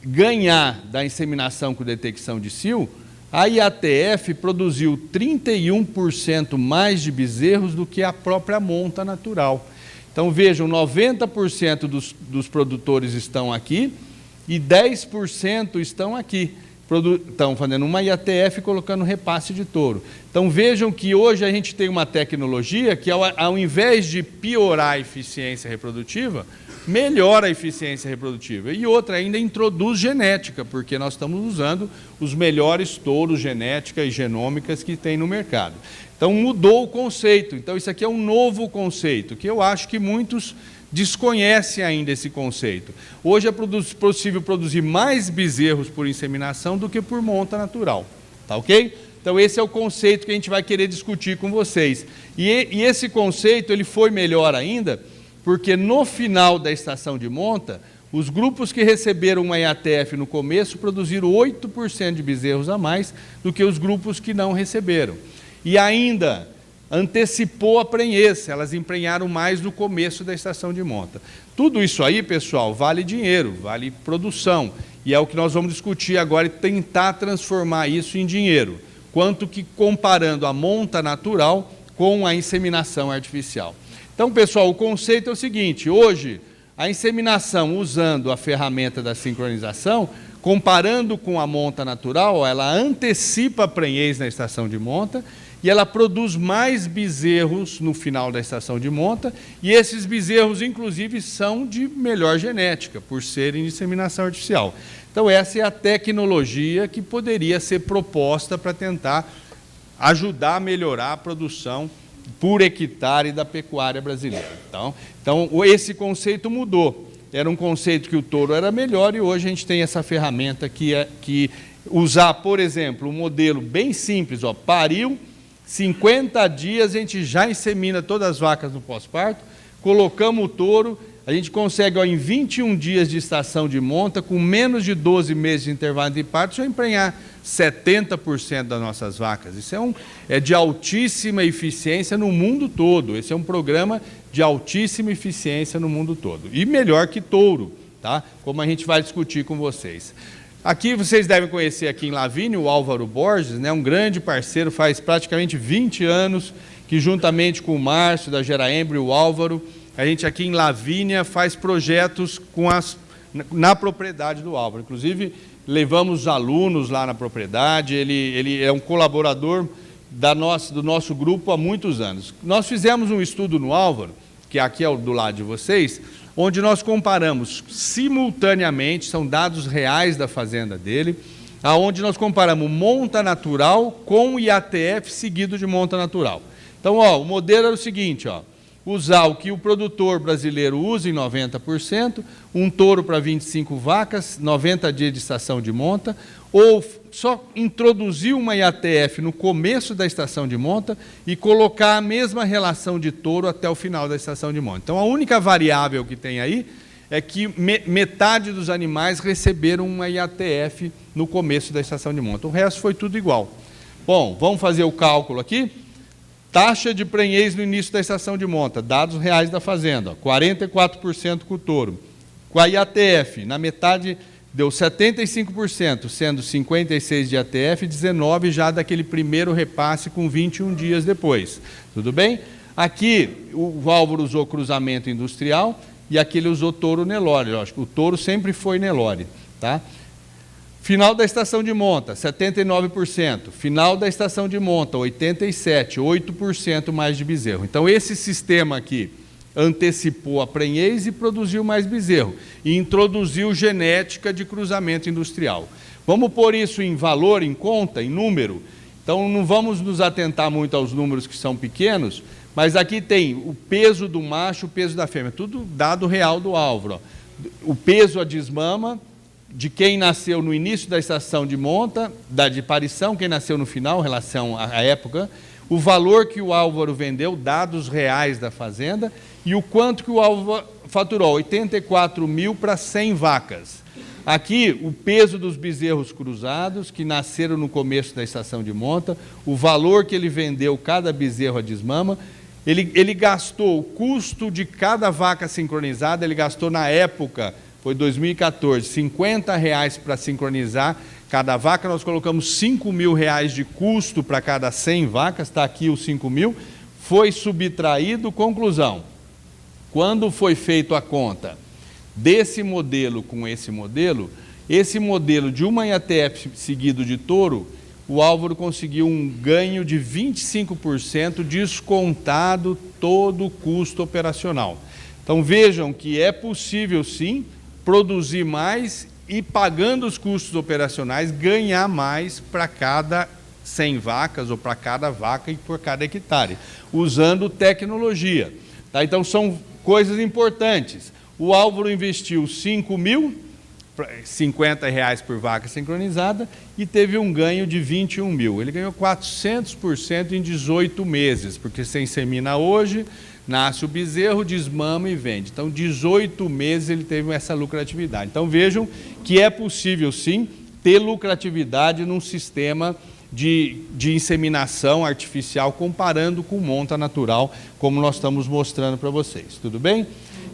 ganhar da inseminação com detecção de cio, a IATF produziu 31% mais de bezerros do que a própria monta natural. Então, vejam, 90% dos produtores estão aqui e 10% estão aqui. Estão fazendo uma IATF e colocando repasse de touro. Então, vejam que hoje a gente tem uma tecnologia que, ao invés de piorar a eficiência reprodutiva, melhora a eficiência reprodutiva. E outra, ainda introduz genética, porque nós estamos usando os melhores touros genéticas e genômicas que tem no mercado. Então, mudou o conceito. Então, isso aqui é um novo conceito, que eu acho que muitos desconhecem ainda esse conceito. Hoje é possível produzir mais bezerros por inseminação do que por monta natural. Tá ok? Então, esse é o conceito que a gente vai querer discutir com vocês. E esse conceito ele foi melhor ainda, porque no final da estação de monta, os grupos que receberam uma IATF no começo produziram 8% de bezerros a mais do que os grupos que não receberam. E ainda antecipou a prenhez, elas emprenharam mais no começo da estação de monta. Tudo isso aí, pessoal, vale dinheiro, vale produção, e é o que nós vamos discutir agora e tentar transformar isso em dinheiro, quanto que comparando a monta natural com a inseminação artificial. Então, pessoal, o conceito é o seguinte: hoje, a inseminação usando a ferramenta da sincronização comparando com a monta natural, ela antecipa a prenhez na estação de monta e ela produz mais bezerros no final da estação de monta, e esses bezerros, inclusive, são de melhor genética, por serem de inseminação artificial. Então, essa é a tecnologia que poderia ser proposta para tentar ajudar a melhorar a produção por hectare da pecuária brasileira. Então, esse conceito mudou. Era um conceito que o touro era melhor, e hoje a gente tem essa ferramenta que usar, por exemplo, um modelo bem simples, pariu, 50 dias a gente já insemina todas as vacas no pós-parto, colocamos o touro, a gente consegue, em 21 dias de estação de monta, com menos de 12 meses de intervalo de parto, já emprenhar 70% das nossas vacas. Isso é de altíssima eficiência no mundo todo. Esse é um programa de altíssima eficiência no mundo todo. E melhor que touro, tá? Como a gente vai discutir com vocês. Aqui vocês devem conhecer aqui em Lavínea o Álvaro Borges, né, um grande parceiro, faz praticamente 20 anos que juntamente com o Márcio da Geraembro e o Álvaro, a gente aqui em Lavínea faz projetos na propriedade do Álvaro. Inclusive, levamos alunos lá na propriedade, ele é um colaborador do nosso grupo há muitos anos. Nós fizemos um estudo no Álvaro, que aqui é do lado de vocês, onde nós comparamos simultaneamente, são dados reais da fazenda dele, aonde nós comparamos monta natural com IATF seguido de monta natural. Então, o modelo era o seguinte, usar o que o produtor brasileiro usa em 90%, um touro para 25 vacas, 90 dias de estação de monta, ou só introduzir uma IATF no começo da estação de monta e colocar a mesma relação de touro até o final da estação de monta. Então, a única variável que tem aí é que metade dos animais receberam uma IATF no começo da estação de monta. O resto foi tudo igual. Bom, vamos fazer o cálculo aqui. Taxa de prenhez no início da estação de monta, dados reais da fazenda, 44% com o touro. Com a IATF, na metade deu 75%, sendo 56% de IATF e 19% já daquele primeiro repasse com 21 dias depois. Tudo bem? Aqui o Álvaro usou cruzamento industrial e aqui ele usou touro Nelore. Lógico, o touro sempre foi Nelore, tá? Final da estação de monta, 79%. Final da estação de monta, 87%, 8% mais de bezerro. Então, esse sistema aqui antecipou a prenhez e produziu mais bezerro. E introduziu genética de cruzamento industrial. Vamos pôr isso em valor, em conta, em número. Então, não vamos nos atentar muito aos números que são pequenos, mas aqui tem o peso do macho, o peso da fêmea, tudo dado real do Álvaro. O peso a desmama, de quem nasceu no início da estação de monta, de parição, quem nasceu no final, em relação à época, o valor que o Álvaro vendeu, dados reais da fazenda, e o quanto que o Álvaro faturou, 84 mil para 100 vacas. Aqui, o peso dos bezerros cruzados, que nasceram no começo da estação de monta, o valor que ele vendeu cada bezerro a desmama, ele gastou o custo de cada vaca sincronizada, ele gastou na época, foi 2014, R$50 para sincronizar cada vaca, nós colocamos R$5.000 de custo para cada 100 vacas, está aqui os 5.000, foi subtraído, conclusão, quando foi feito a conta desse modelo com esse modelo de uma IATF seguido de touro, o Álvaro conseguiu um ganho de 25% descontado todo o custo operacional. Então vejam que é possível sim produzir mais e, pagando os custos operacionais, ganhar mais para cada 100 vacas ou para cada vaca e por cada hectare, usando tecnologia. Tá? Então, são coisas importantes. O Álvaro investiu R$5.000, R$50 por vaca sincronizada, e teve um ganho de 21 mil. Ele ganhou 400% em 18 meses, porque você insemina hoje, nasce o bezerro, desmama e vende. Então, 18 meses ele teve essa lucratividade. Então, vejam que é possível, sim, ter lucratividade num sistema de inseminação artificial, comparando com monta natural, como nós estamos mostrando para vocês. Tudo bem?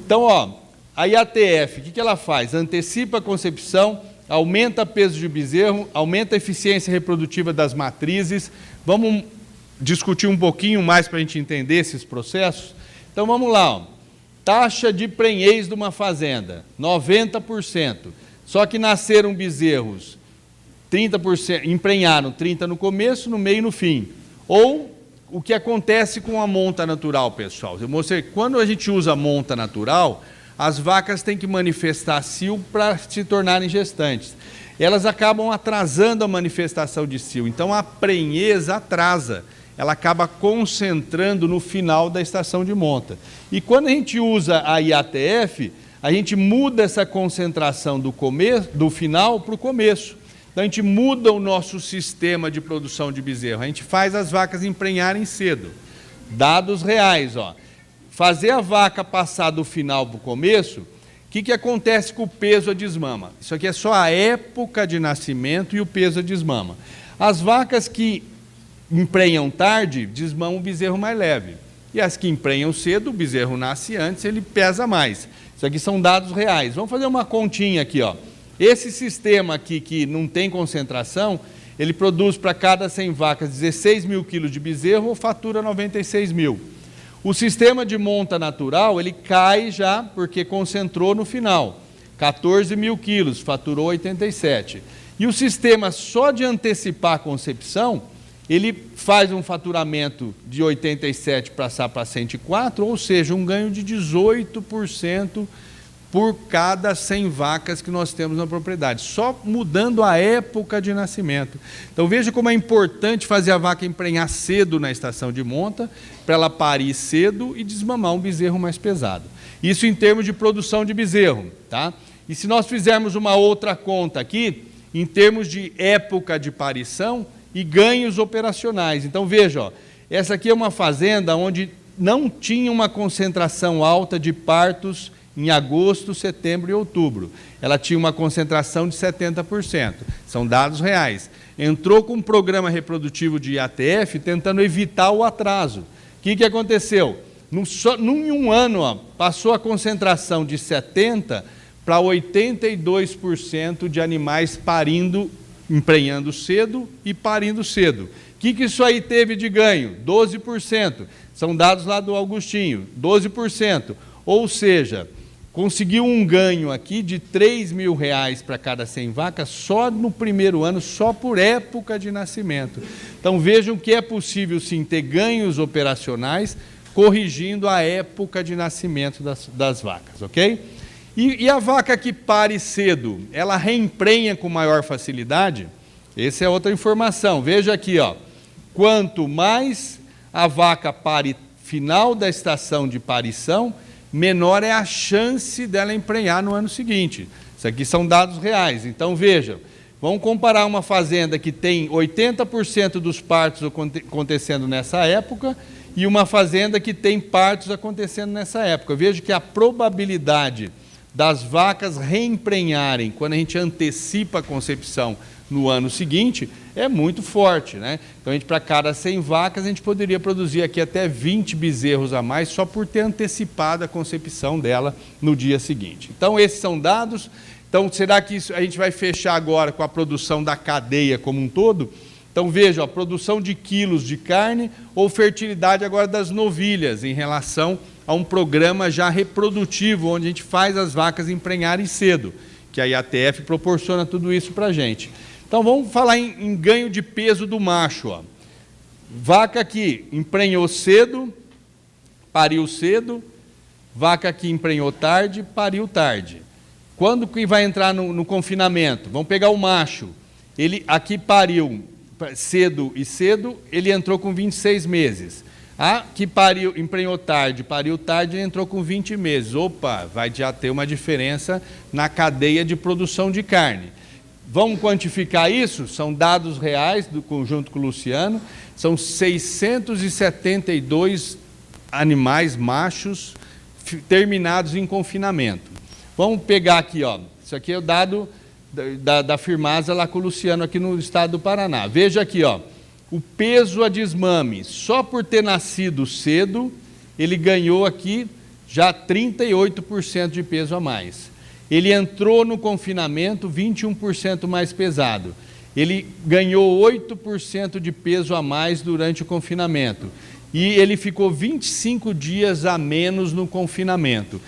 Então, a IATF, o que ela faz? Antecipa a concepção, aumenta o peso de bezerro, aumenta a eficiência reprodutiva das matrizes. Vamos discutir um pouquinho mais para a gente entender esses processos? Então, vamos lá. Taxa de prenhez de uma fazenda, 90%. Só que nasceram bezerros, 30%, emprenharam 30% no começo, no meio e no fim. Ou o que acontece com a monta natural, pessoal? Eu mostrei, quando a gente usa monta natural, as vacas têm que manifestar cio para se tornarem gestantes. Elas acabam atrasando a manifestação de cio, então a prenhez atrasa, ela acaba concentrando no final da estação de monta. E quando a gente usa a IATF, a gente muda essa concentração do final para o começo. Então, a gente muda o nosso sistema de produção de bezerro. A gente faz as vacas emprenharem cedo. Dados reais, ó. Fazer a vaca passar do final para o começo, o que acontece com o peso a desmama? Isso aqui é só a época de nascimento e o peso a desmama. As vacas que emprenham tarde, desmamam o bezerro mais leve. E as que emprenham cedo, o bezerro nasce antes, ele pesa mais. Isso aqui são dados reais. Vamos fazer uma continha aqui, ó. Esse sistema aqui, que não tem concentração, ele produz para cada 100 vacas 16 mil quilos de bezerro ou fatura 96 mil. O sistema de monta natural, ele cai já porque concentrou no final. 14 mil quilos, faturou 87. E o sistema só de antecipar a concepção, ele faz um faturamento de 87 passar para 104, ou seja, um ganho de 18% por cada 100 vacas que nós temos na propriedade, só mudando a época de nascimento. Então veja como é importante fazer a vaca emprenhar cedo na estação de monta, para ela parir cedo e desmamar um bezerro mais pesado. Isso em termos de produção de bezerro, tá? E se nós fizermos uma outra conta aqui, em termos de época de parição e ganhos operacionais. Então veja, ó, essa aqui é uma fazenda onde não tinha uma concentração alta de partos em agosto, setembro e outubro. Ela tinha uma concentração de 70%. São dados reais. Entrou com um programa reprodutivo de IATF tentando evitar o atraso. O que aconteceu? Em um ano, ó, passou a concentração de 70% para 82% de animais parindo, emprenhando cedo e parindo cedo. O que isso aí teve de ganho? 12%. São dados lá do Augustinho, 12%. Ou seja, conseguiu um ganho aqui de R$3.000 para cada 100 vacas só no primeiro ano, só por época de nascimento. Então vejam que é possível sim ter ganhos operacionais corrigindo a época de nascimento das vacas, ok? E a vaca que pare cedo, ela reemprenha com maior facilidade? Essa é outra informação. Veja aqui, ó, quanto mais a vaca pare final da estação de parição, menor é a chance dela emprenhar no ano seguinte. Isso aqui são dados reais. Então, veja, vamos comparar uma fazenda que tem 80% dos partos acontecendo nessa época e uma fazenda que tem partos acontecendo nessa época. Veja que a probabilidade das vacas reemprenharem quando a gente antecipa a concepção no ano seguinte é muito forte, né? Então, para cada 100 vacas, a gente poderia produzir aqui até 20 bezerros a mais só por ter antecipado a concepção dela no dia seguinte. Então, esses são dados. Então, será que a gente vai fechar agora com a produção da cadeia como um todo? Então, veja, a produção de quilos de carne ou fertilidade agora das novilhas em relação a um programa já reprodutivo, onde a gente faz as vacas emprenharem cedo, que a IATF proporciona tudo isso para a gente. Então, vamos falar em ganho de peso do macho. Ó. Vaca que emprenhou cedo, pariu cedo, vaca que emprenhou tarde, pariu tarde. Quando que vai entrar no confinamento? Vamos pegar o macho. Ele aqui pariu cedo, ele entrou com 26 meses. A que emprenhou tarde, pariu tarde, ele entrou com 20 meses. Opa, vai já ter uma diferença na cadeia de produção de carne. Vamos quantificar isso? São dados reais do conjunto com o Luciano. São 672 animais machos terminados em confinamento. Vamos pegar aqui, ó. Isso aqui é o dado da Firmasa lá com o Luciano, aqui no estado do Paraná. Veja aqui, ó. O peso a desmame, só por ter nascido cedo, ele ganhou aqui já 38% de peso a mais. Ele entrou no confinamento 21% mais pesado. Ele ganhou 8% de peso a mais durante o confinamento. E ele ficou 25 dias a menos no confinamento.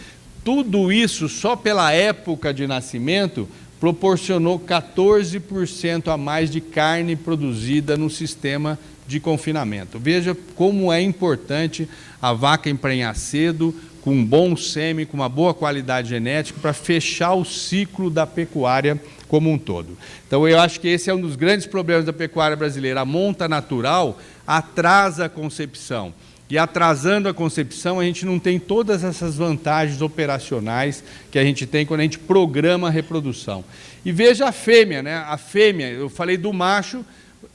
Tudo isso só pela época de nascimento proporcionou 14% a mais de carne produzida no sistema de confinamento. Veja como é importante a vaca emprenhar cedo, com um bom sêmen, com uma boa qualidade genética, para fechar o ciclo da pecuária como um todo. Então, eu acho que esse é um dos grandes problemas da pecuária brasileira. A monta natural atrasa a concepção. E atrasando a concepção, a gente não tem todas essas vantagens operacionais que a gente tem quando a gente programa a reprodução. E veja a fêmea, né? A fêmea, eu falei do macho,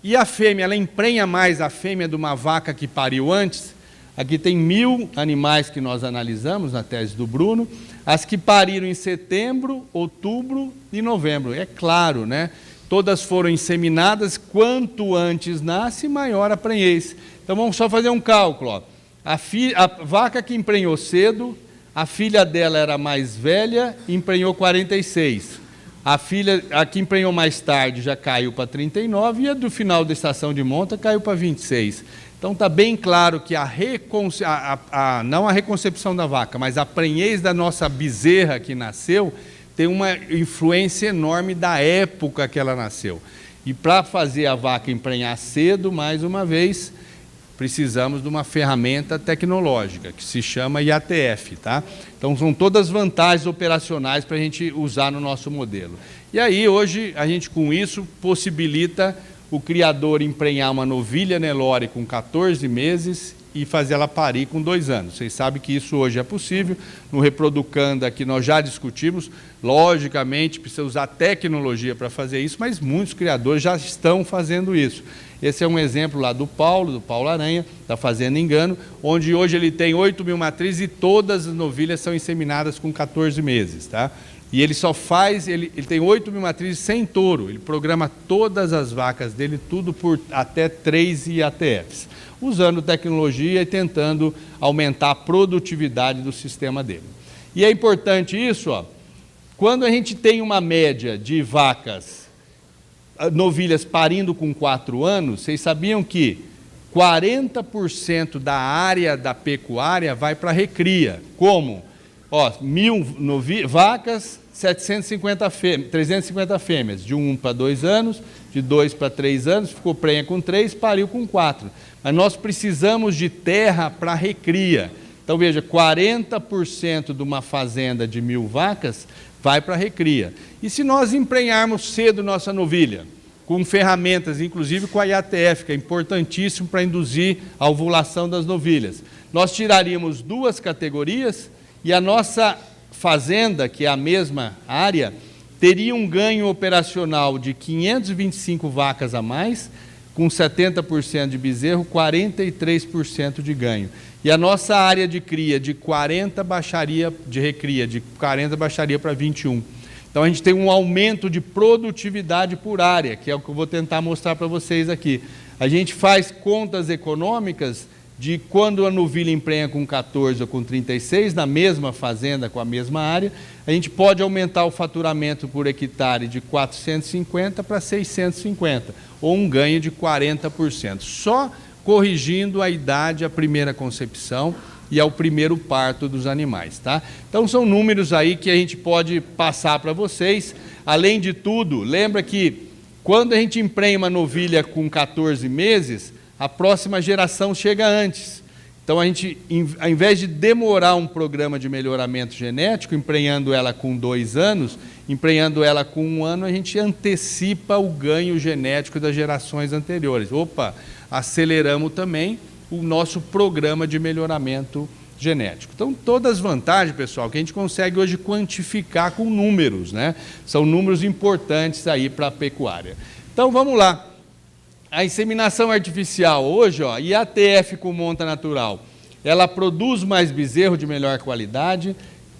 e a fêmea, ela emprenha mais a fêmea de uma vaca que pariu antes. Aqui tem 1.000 animais que nós analisamos na tese do Bruno, as que pariram em setembro, outubro e novembro. É claro, né? Todas foram inseminadas, quanto antes nasce, maior a prenhez. Então vamos só fazer um cálculo. Ó. A vaca que emprenhou cedo, a filha dela era mais velha, emprenhou 46. A que emprenhou mais tarde já caiu para 39 e a do final da estação de monta caiu para 26. Então está bem claro que não a reconcepção da vaca, mas a prenhez da nossa bezerra que nasceu tem uma influência enorme da época que ela nasceu. E para fazer a vaca emprenhar cedo, mais uma vez, precisamos de uma ferramenta tecnológica, que se chama IATF. Tá? Então, são todas vantagens operacionais para a gente usar no nosso modelo. E aí, hoje, a gente com isso possibilita o criador emprenhar uma novilha Nelore com 14 meses e fazer ela parir com 2 anos. Vocês sabem que isso hoje é possível. No Reproducanda, que nós já discutimos, logicamente precisa usar tecnologia para fazer isso, mas muitos criadores já estão fazendo isso. Esse é um exemplo lá do Paulo Aranha, da Fazenda Engano, onde hoje ele tem 8.000 matrizes e todas as novilhas são inseminadas com 14 meses. Tá? E ele só faz, ele tem 8.000 matrizes sem touro, ele programa todas as vacas dele, tudo por até 3 IATFs, usando tecnologia e tentando aumentar a produtividade do sistema dele. E é importante isso, ó, quando a gente tem uma média de vacas, novilhas parindo com 4 anos, vocês sabiam que 40% da área da pecuária vai para recria. Como? Ó, 1.000 vacas, 350 fêmeas, de 1 para 2 anos, de 2 para 3 anos, ficou prenha com 3, pariu com 4. Mas nós precisamos de terra para recria. Então, veja, 40% de uma fazenda de 1.000 vacas vai para recria. E se nós emprenharmos cedo nossa novilha, com ferramentas, inclusive com a IATF, que é importantíssimo para induzir a ovulação das novilhas, nós tiraríamos 2 categorias e a nossa fazenda, que é a mesma área, teria um ganho operacional de 525 vacas a mais, com 70% de bezerro, 43% de ganho. E a nossa área de cria de 40 baixaria, de recria, de 40 baixaria para 21. Então a gente tem um aumento de produtividade por área, que é o que eu vou tentar mostrar para vocês aqui. A gente faz contas econômicas de quando a novilha emprenha com 14 ou com 36, na mesma fazenda, com a mesma área, a gente pode aumentar o faturamento por hectare de 450 para 650, ou um ganho de 40%, só corrigindo a idade à primeira concepção e ao primeiro parto dos animais. Tá? Então, são números aí que a gente pode passar para vocês. Além de tudo, lembra que quando a gente emprenha uma novilha com 14 meses, a próxima geração chega antes. Então, a gente, ao invés de demorar um programa de melhoramento genético, emprenhando ela com 2 anos, emprenhando ela com 1 ano, a gente antecipa o ganho genético das gerações anteriores. Opa, aceleramos também o nosso programa de melhoramento genético. Então, todas as vantagens, pessoal, que a gente consegue hoje quantificar com números, né? São números importantes aí para a pecuária. Então, vamos lá. A inseminação artificial hoje, ó, IATF com monta natural, ela produz mais bezerro de melhor qualidade,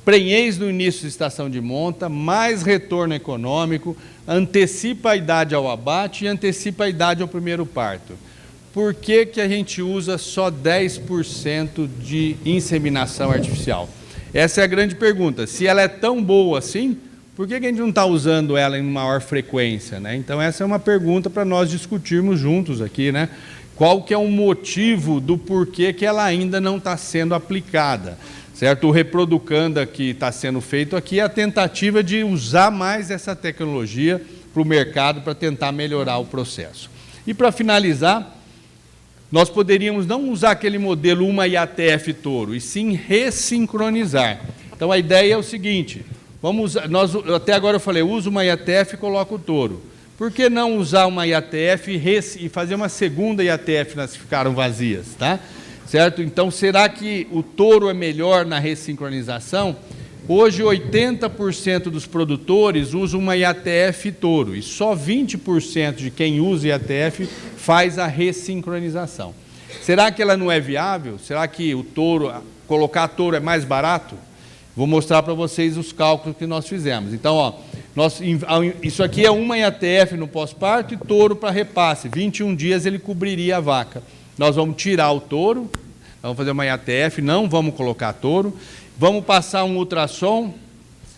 prenhez no início da estação de monta, mais retorno econômico, antecipa a idade ao abate e antecipa a idade ao primeiro parto. Por que que a gente usa só 10% de inseminação artificial? Essa é a grande pergunta. Se ela é tão boa assim, por que que a gente não está usando ela em maior frequência, né? Então, essa é uma pergunta para nós discutirmos juntos aqui, né? Qual que é o motivo do porquê que ela ainda não está sendo aplicada? certo? O Reproducanda que está sendo feito aqui é a tentativa de usar mais essa tecnologia para o mercado para tentar melhorar o processo. E para finalizar, nós poderíamos não usar aquele modelo uma IATF touro, e sim ressincronizar. Então a ideia é o seguinte, até agora eu falei, usa uma IATF e coloca o touro. Por que não usar uma IATF e fazer uma segunda IATF nas que ficaram vazias, tá? Certo? Então, será que o touro é melhor na ressincronização? Hoje, 80% dos produtores usam uma IATF touro, e só 20% de quem usa IATF faz a ressincronização. Será que ela não é viável? Será que colocar touro é mais barato? Vou mostrar para vocês os cálculos que nós fizemos. Então, ó, isso aqui é uma IATF no pós-parto e touro para repasse. 21 dias ele cobriria a vaca. Nós vamos tirar o touro, vamos fazer uma IATF, não vamos colocar touro, vamos passar um ultrassom,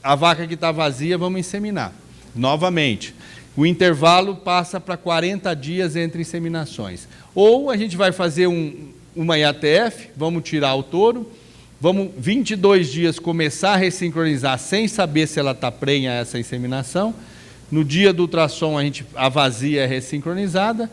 a vaca que está vazia, vamos inseminar. Novamente, o intervalo passa para 40 dias entre inseminações. Ou a gente vai fazer uma IATF, vamos tirar o touro, vamos 22 dias começar a ressincronizar sem saber se ela está prenha essa inseminação. No dia do ultrassom a vazia é ressincronizada.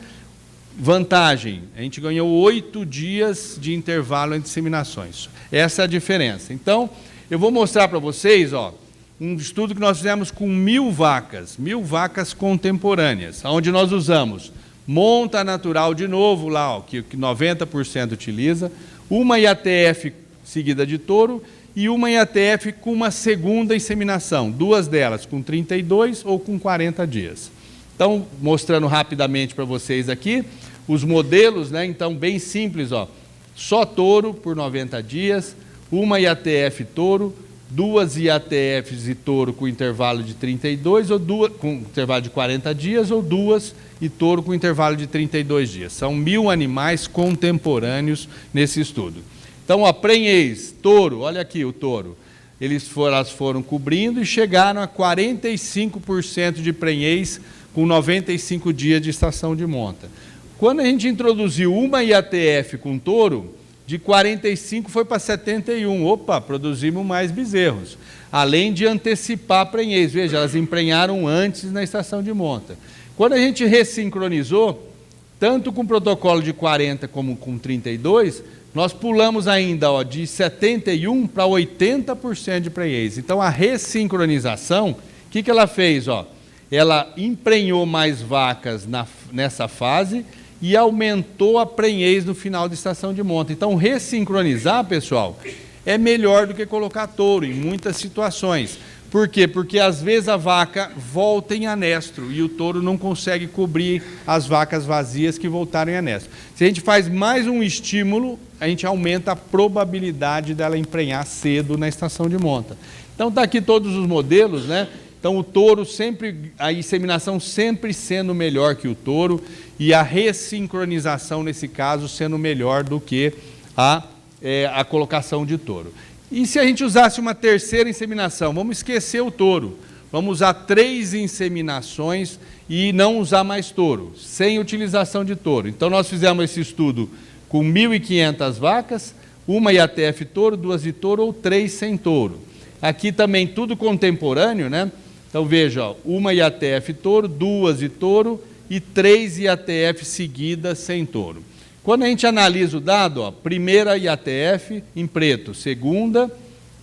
Vantagem, a gente ganhou 8 dias de intervalo entre inseminações. Essa é a diferença. Então, eu vou mostrar para vocês, ó, um estudo que nós fizemos com 1.000 vacas contemporâneas, onde nós usamos monta natural de novo, lá, ó, que 90% utiliza, uma IATF seguida de touro e uma IATF com uma segunda inseminação, 2 delas com 32 ou com 40 dias. Então, mostrando rapidamente para vocês aqui, os modelos, né? Então, bem simples, ó, só touro por 90 dias, uma IATF touro, 2 IATFs e touro com intervalo de 32, ou com intervalo de 40 dias, ou 2 e touro com intervalo de 32 dias. São 1.000 animais contemporâneos nesse estudo. Então, ó, prenhez, touro, olha aqui o touro. Elas foram cobrindo e chegaram a 45% de prenhez com 95 dias de estação de monta. Quando a gente introduziu uma IATF com touro, de 45 foi para 71. Opa, produzimos mais bezerros. Além de antecipar a prenhez. Veja, elas emprenharam antes na estação de monta. Quando a gente ressincronizou, tanto com o protocolo de 40 como com 32, nós pulamos ainda, ó, de 71 para 80% de prenhez. Então, a ressincronização, o que ela fez? Ó? Ela emprenhou mais vacas nessa fase e aumentou a prenhez no final da estação de monta. Então, ressincronizar, pessoal, é melhor do que colocar touro em muitas situações. Por quê? Porque às vezes a vaca volta em anestro e o touro não consegue cobrir as vacas vazias que voltaram em anestro. Se a gente faz mais um estímulo, a gente aumenta a probabilidade dela emprenhar cedo na estação de monta. Então está aqui todos os modelos, né? Então o touro sempre, a inseminação sempre sendo melhor que o touro e a ressincronização nesse caso sendo melhor do que a colocação de touro. E se a gente usasse uma terceira inseminação? Vamos esquecer o touro. Vamos usar 3 inseminações e não usar mais touro, sem utilização de touro. Então, nós fizemos esse estudo com 1.500 vacas, uma IATF touro, 2 de touro ou 3 sem touro. Aqui também tudo contemporâneo, né? Então, veja, ó, uma IATF touro, 2 de touro e 3 IATF seguidas sem touro. Quando a gente analisa o dado, ó, primeira IATF em preto, segunda,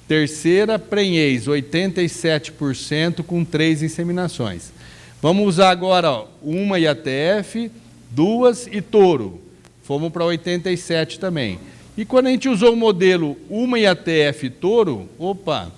terceira prenhez, 87% com 3 inseminações. Vamos usar agora, ó, uma IATF, 2 e touro. Fomos para 87 também. E quando a gente usou o modelo uma IATF touro, opa,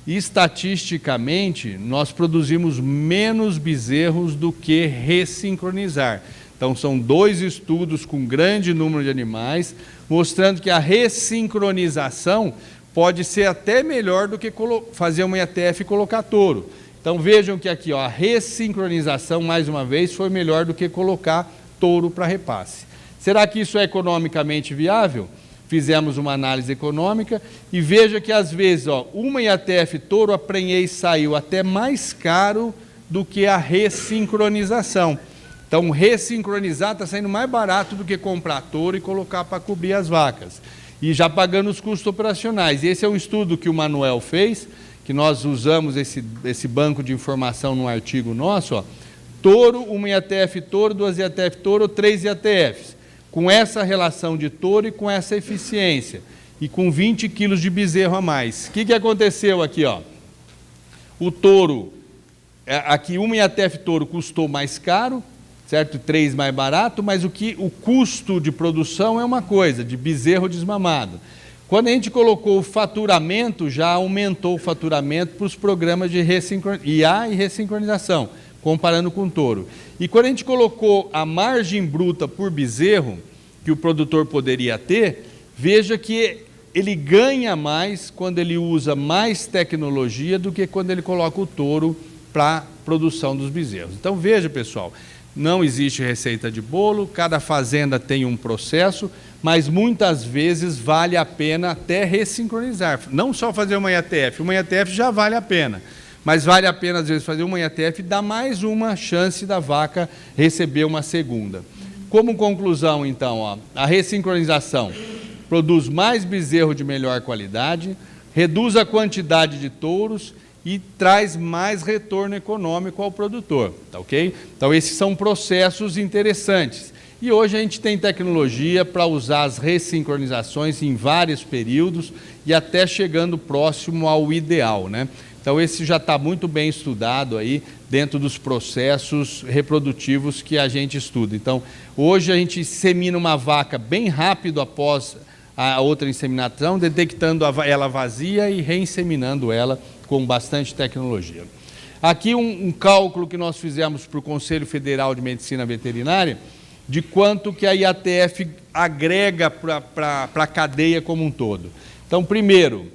estatisticamente nós produzimos menos bezerros do que ressincronizar. Então, são 2 estudos com grande número de animais, mostrando que a ressincronização pode ser até melhor do que fazer uma IATF e colocar touro. Então, vejam que aqui, ó, a ressincronização, mais uma vez, foi melhor do que colocar touro para repasse. Será que isso é economicamente viável? Fizemos uma análise econômica e veja que, às vezes, ó, uma IATF touro, a prenhez saiu até mais caro do que a ressincronização. Então, ressincronizar está saindo mais barato do que comprar touro e colocar para cobrir as vacas. e já pagando os custos operacionais. E esse é um estudo que o Manuel fez, que nós usamos esse banco de informação num artigo nosso, ó, touro, 1 IATF touro, 2 IATF touro, 3 IATFs, com essa relação de touro e com essa eficiência, e com 20 quilos de bezerro a mais. O que aconteceu aqui, ó? O touro, aqui 1 IATF touro custou mais caro, certo? 3 mais barato, mas o custo de produção é uma coisa, de bezerro desmamado. Quando a gente colocou o faturamento, já aumentou o faturamento para os programas de IA e ressincronização, comparando com o touro. E quando a gente colocou a margem bruta por bezerro, que o produtor poderia ter, veja que ele ganha mais quando ele usa mais tecnologia do que quando ele coloca o touro para a produção dos bezerros. Então veja, pessoal, não existe receita de bolo, cada fazenda tem um processo, mas muitas vezes vale a pena até ressincronizar. Não só fazer uma IATF já vale a pena, mas vale a pena às vezes fazer uma IATF e dar mais uma chance da vaca receber uma segunda. Como conclusão, então, ó, a ressincronização produz mais bezerro de melhor qualidade, reduz a quantidade de touros e traz mais retorno econômico ao produtor, tá ok? Então esses são processos interessantes. E hoje a gente tem tecnologia para usar as ressincronizações em vários períodos e até chegando próximo ao ideal, né? Então esse já está muito bem estudado aí dentro dos processos reprodutivos que a gente estuda. Então hoje a gente insemina uma vaca bem rápido após a outra inseminação, detectando ela vazia e reinseminando ela com bastante tecnologia. Aqui um cálculo que nós fizemos para o Conselho Federal de Medicina Veterinária, de quanto que a IATF agrega para a cadeia como um todo. Então, primeiro,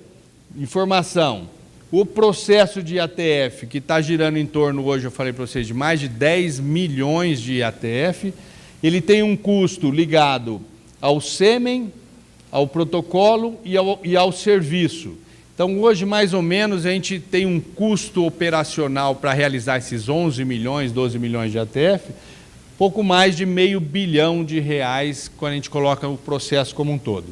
informação, o processo de IATF, que está girando em torno, hoje eu falei para vocês, de mais de 10 milhões de IATF, ele tem um custo ligado ao sêmen, ao protocolo e ao serviço. Então, hoje, mais ou menos, a gente tem um custo operacional para realizar esses 11 milhões, 12 milhões de IATF, pouco mais de R$500 bilhão quando a gente coloca o processo como um todo.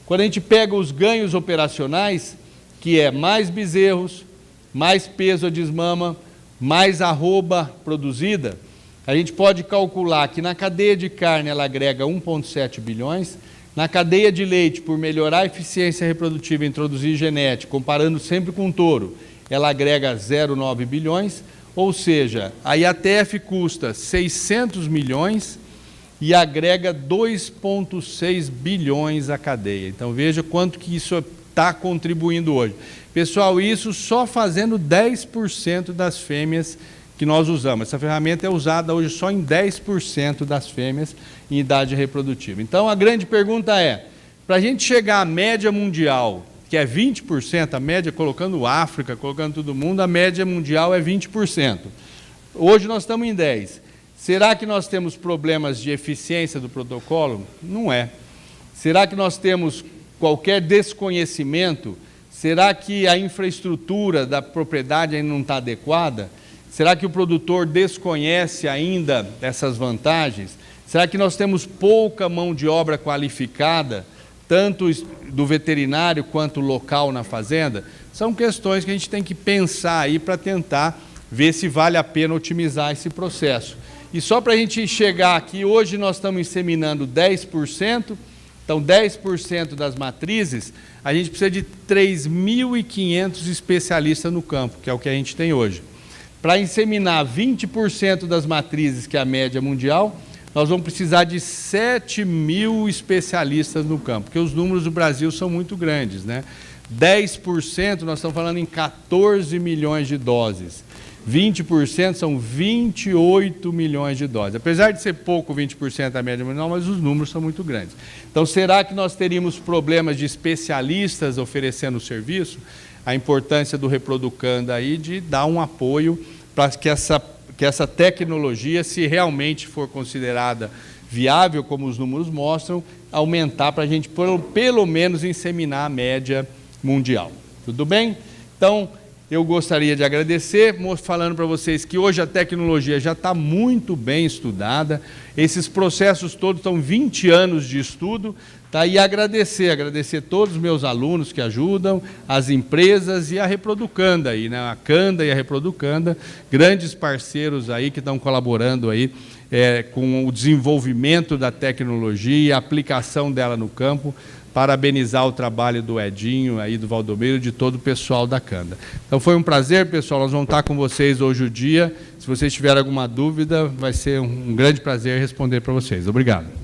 Quando a gente pega os ganhos operacionais, que é mais bezerros, mais peso a desmama, mais arroba produzida, a gente pode calcular que na cadeia de carne ela agrega 1,7 bilhões, na cadeia de leite, por melhorar a eficiência reprodutiva e introduzir genética, comparando sempre com o touro, ela agrega 0,9 bilhões, ou seja, a IATF custa 600 milhões e agrega 2,6 bilhões à cadeia. Então veja quanto que isso está contribuindo hoje. Pessoal, isso só fazendo 10% das fêmeas que nós usamos. Essa ferramenta é usada hoje só em 10% das fêmeas em idade reprodutiva. Então a grande pergunta é, para a gente chegar à média mundial, que é 20%, a média, colocando África, colocando todo mundo, a média mundial é 20%. Hoje nós estamos em 10%. Será que nós temos problemas de eficiência do protocolo? Não é. Será que nós temos qualquer desconhecimento? Será que a infraestrutura da propriedade ainda não está adequada? Será que o produtor desconhece ainda essas vantagens? Será que nós temos pouca mão de obra qualificada, tanto do veterinário quanto local na fazenda? São questões que a gente tem que pensar aí para tentar ver se vale a pena otimizar esse processo. E só para a gente chegar aqui, hoje nós estamos inseminando 10%, então 10% das matrizes, a gente precisa de 3.500 especialistas no campo, que é o que a gente tem hoje. Para inseminar 20% das matrizes, que é a média mundial, nós vamos precisar de 7.000 especialistas no campo, porque os números do Brasil são muito grandes, né? 10%, nós estamos falando em 14 milhões de doses. 20% são 28 milhões de doses. Apesar de ser pouco 20% da média mundial, mas os números são muito grandes. Então, será que nós teríamos problemas de especialistas oferecendo o serviço? A importância do Reproducanda aí de dar um apoio para que essa tecnologia, se realmente for considerada viável, como os números mostram, aumentar para a gente pelo menos inseminar a média mundial. Tudo bem? Então, eu gostaria de agradecer, falando para vocês que hoje a tecnologia já está muito bem estudada, esses processos todos estão 20 anos de estudo, tá? E agradecer todos os meus alunos que ajudam, as empresas e a Reproducanda, aí, né? A Canda e a Reproducanda, grandes parceiros aí que estão colaborando aí, com o desenvolvimento da tecnologia e a aplicação dela no campo. Parabenizar o trabalho do Edinho, aí do Valdomiro e de todo o pessoal da Canda. Então foi um prazer, pessoal, nós vamos estar com vocês hoje o dia. Se vocês tiverem alguma dúvida, vai ser um grande prazer responder para vocês. Obrigado.